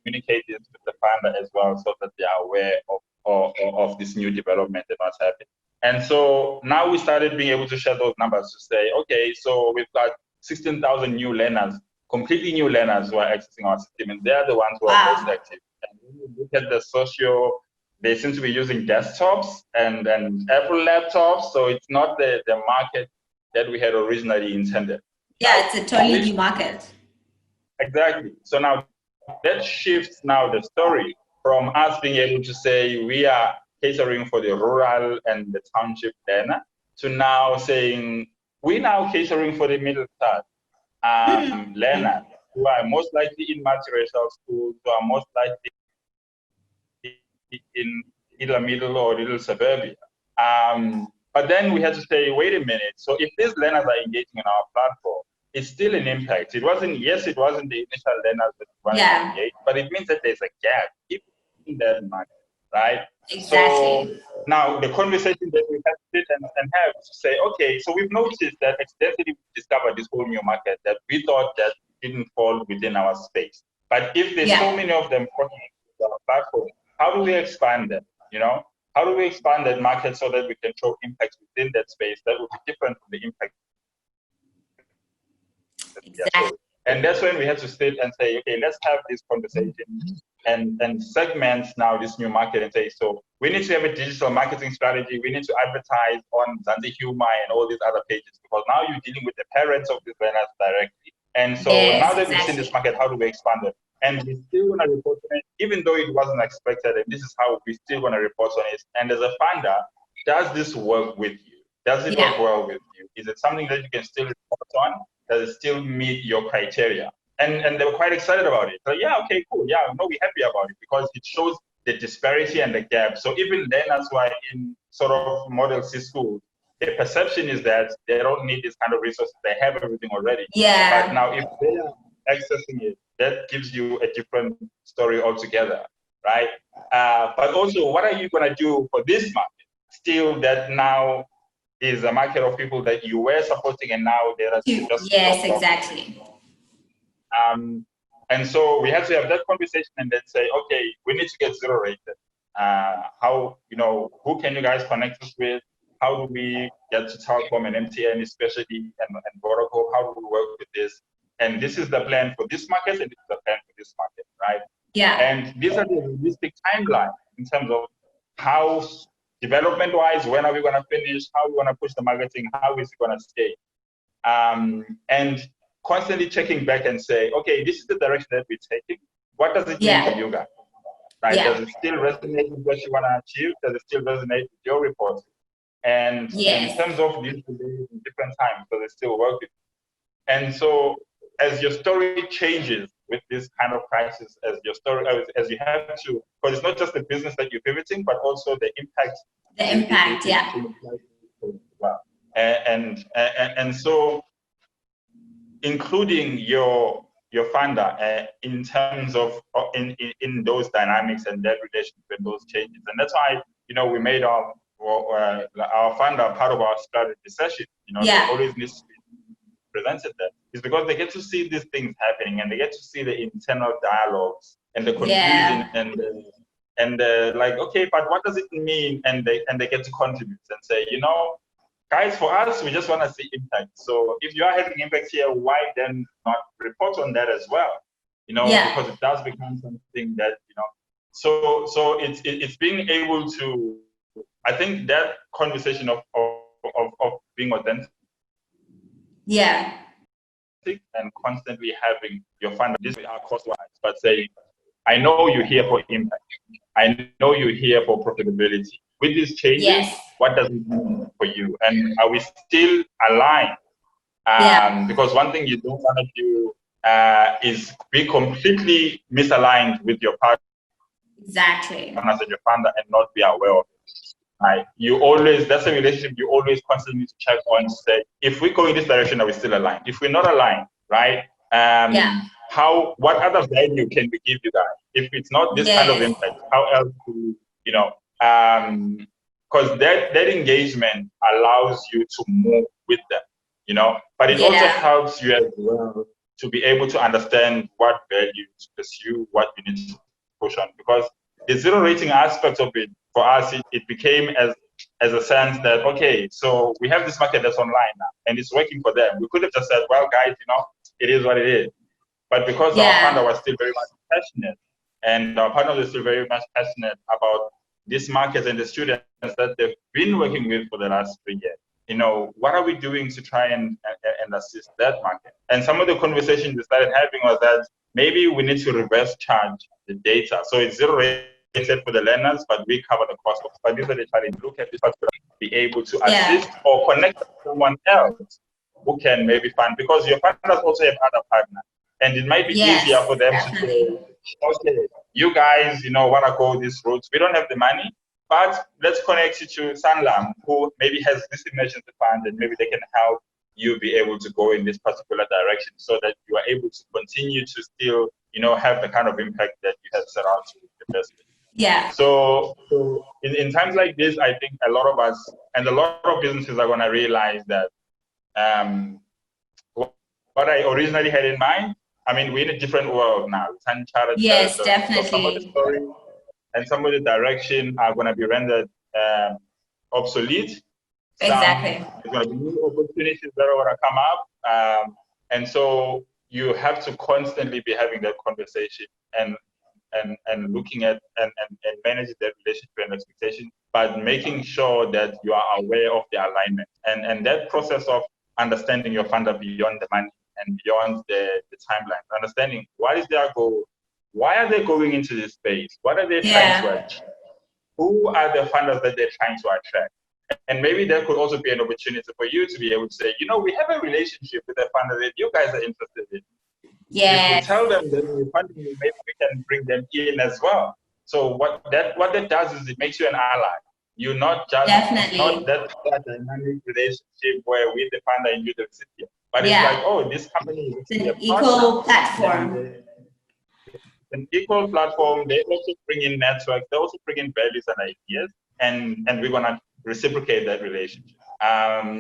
communicate this with the funder as well, so that they are aware of this new development and what's happening? And so now we started being able to share those numbers to say, okay, so we've got 16,000 new learners, completely new learners who are accessing our system, and they're the ones who are most active. And when you look at the socio, they seem to be using desktops and Apple laptops, so it's not the market that we had originally intended. Yeah, it's a totally new market. Exactly. So now that shifts now the story from us being able to say we are catering for the rural and the township learner to now saying we're now catering for the middle class learners who are most likely in multiracial schools, who are most likely in either middle or little suburbia. But then we had to say, wait a minute. So if these learners are engaging in our platform, it's still an impact. It wasn't the initial learners that wanted to engage, but it means that there's a gap in that market, right? Exactly. So now the conversation that we have to sit and have to say, okay, so we've noticed that extensively we discovered this whole new market that we thought that didn't fall within our space. But if there's so many of them crossing our platform, how do we expand them? You know, how do we expand that market so that we can show impact within that space that will be different from the impact? Exactly. And that's when we had to sit and say, okay, let's have this conversation and segment now this new market and say, so we need to have a digital marketing strategy. We need to advertise on Zanzi Humor and all these other pages, because now you're dealing with the parents of these learners directly. And so now that we've seen this market, how do we expand it? And we're still going to report on it, even though it wasn't expected. And this is how we're still going to report on it. And as a funder, does this work with you? Does it work well with you? Is it something that you can still report on? Does it still meet your criteria? And they were quite excited about it. So yeah, okay, cool. Yeah, no, we're happy about it because it shows the disparity and the gap. So even then, that's why in sort of Model C schools, the perception is that they don't need this kind of resources. They have everything already. Yeah. But now if they are accessing it, that gives you a different story altogether, right? But also, what are you going to do for this market? Still, that now is a market of people that you were supporting, and now they're just exactly. And so we have to have that conversation and then say, okay, we need to get zero rated. How, you know, who can you guys connect us with? How do we get to Telkom and MTN especially and Vodacom? How do we work with this? And this is the plan for this market, and this is the plan for this market, right? Yeah. And these are the realistic timelines in terms of how development-wise, when are we going to finish? How are we going to push the marketing? How is it going to stay? And constantly checking back and say, okay, this is the direction that we're taking. What does it mean for you guys? Right? Does it still resonate with what you want to achieve? Does it still resonate with your reports? And in terms of these different times, does it still work with you? And so as your story changes with this kind of crisis, as your story, as you have to, because it's not just the business that you're pivoting, but also the impact. The impact, Well, and so including your funder in terms of in those dynamics and that relationship and those changes, and that's why we made our funder part of our strategy session. They always needs to be presented there. It's because they get to see these things happening and they get to see the internal dialogues and the confusion and like, okay, but what does it mean? And they get to contribute and say, guys, for us, we just want to see impact. So if you are having impact here, why then not report on that as well? Because it does become something that, so it's being able to, I think that conversation of being authentic. Yeah. And constantly having your fund, this are cost-wise, but saying, I know you're here for impact. I know you're here for profitability. With these changes, what does it mean for you? And are we still aligned? Because one thing you don't want to do is be completely misaligned with your partner. Exactly. Partners and your funder and not be aware of it. Right? You always, that's a relationship you always constantly need to check on to say, if we go in this direction, are we still aligned? If we're not aligned, right? What other value can we give you guys? If it's not this kind of impact, how else do because that engagement allows you to move with them, but it also helps you as well to be able to understand what value to pursue, what you need to push on, because the zero rating aspect of it, for us, it became as a sense that, okay, so we have this market that's online now and it's working for them. We could have just said, well, guys, it is what it is. But because our funder was still very much passionate and our partners are still very much passionate about this market and the students that they've been working with for the last 3 years, what are we doing to try and assist that market? And some of the conversations we started having was that maybe we need to reverse charge the data. So it's zero rated for the learners, but we cover the cost of. But these are the challenges. Look at this particular, be able to assist or connect with someone else who can maybe fund, because your partners also have other partners, and it might be easier for them to say, okay, you guys, want to go this route. We don't have the money, but let's connect you to Sanlam, who maybe has this emergency fund, and maybe they can help you be able to go in this particular direction so that you are able to continue to still, have the kind of impact that you have set out to in the first place. Yeah. So in times like this, I think a lot of us and a lot of businesses are going to realize that what I originally had in mind, I mean, we're in a different world now. It's uncharted Yes, territory. So some of the definitely. stories and some of the direction are going to be rendered obsolete. Exactly. There's going to be new opportunities that are going to come up. And so you have to constantly be having that conversation and looking at and managing that relationship and expectation, but making sure that you are aware of the alignment. And that process of understanding your funder beyond the money and beyond the timeline, understanding what is their goal, why are they going into this space, what are they trying to achieve, who are the funders that they're trying to attract. And maybe there could also be an opportunity for you to be able to say, we have a relationship with a funder that you guys are interested in. If we tell them that we're funding you, maybe we can bring them in as well. So what that does is it makes you an ally. You're not just not that dynamic relationship where we're the funder and you're the recipient. But it's like, oh, this company is an equal platform. An equal platform. They also bring in networks. They also bring in values and ideas, and we're gonna reciprocate that relationship.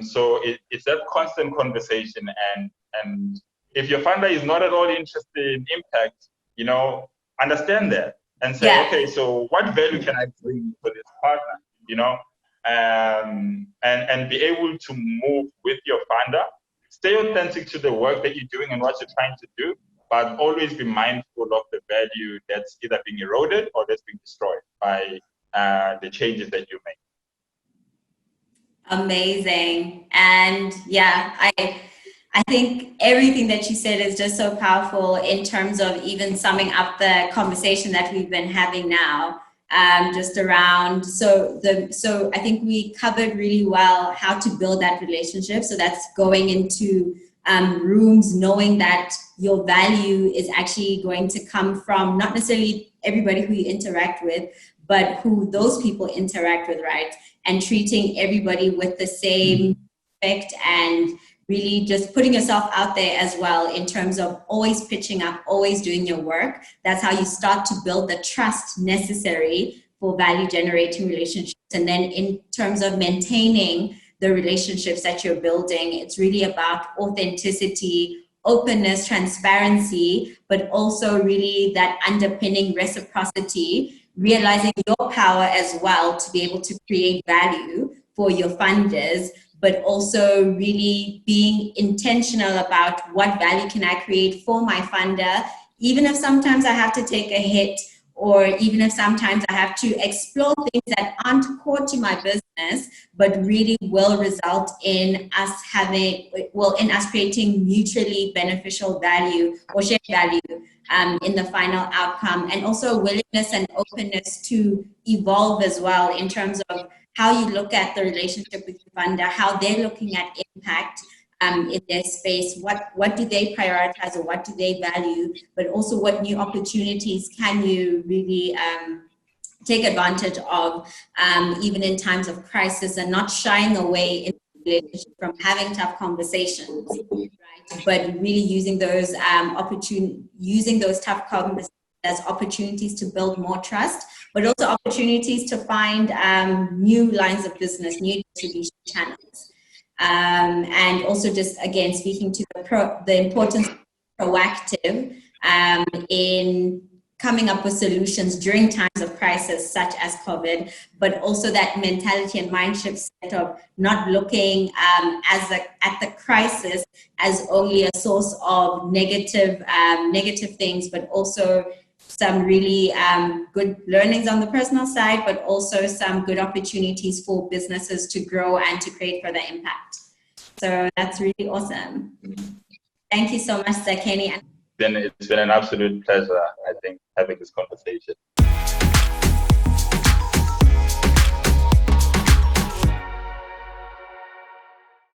So it's that constant conversation, and if your funder is not at all interested in impact, understand that and say, okay, so what value can I bring for this partner? And be able to move with your funder, stay authentic to the work that you're doing and what you're trying to do, but always be mindful of the value that's either being eroded or that's being destroyed by the changes that you make. Amazing. And I think everything that you said is just so powerful in terms of even summing up the conversation that we've been having now, just around. So I think we covered really well how to build that relationship. So that's going into rooms, knowing that your value is actually going to come from not necessarily everybody who you interact with, but who those people interact with, right? And treating everybody with the same respect and really just putting yourself out there as well in terms of always pitching up, always doing your work. That's how you start to build the trust necessary for value generating relationships. And then in terms of maintaining the relationships that you're building, it's really about authenticity, openness, transparency, but also really that underpinning reciprocity, realizing your power as well to be able to create value for your funders, but also really being intentional about what value can I create for my funder, even if sometimes I have to take a hit, or even if sometimes I have to explore things that aren't core to my business, but really will result in us in us creating mutually beneficial value or shared value in the final outcome. And also willingness and openness to evolve as well in terms of how you look at the relationship with your funder, how they're looking at impact in their space, what do they prioritize or what do they value, but also what new opportunities can you really take advantage of even in times of crisis, and not shying away in the relationship from having tough conversations, right? But really using those using those tough conversations as opportunities to build more trust, but also opportunities to find new lines of business, new distribution channels. And also just, again, speaking to the importance of proactive in coming up with solutions during times of crisis, such as COVID, but also that mentality and mindset of not looking at the crisis as only a source of negative things, but also some really good learnings on the personal side, but also some good opportunities for businesses to grow and to create further impact. So that's really awesome. Thank you so much, Zakheni. Then it's been an absolute pleasure, I think, having this conversation.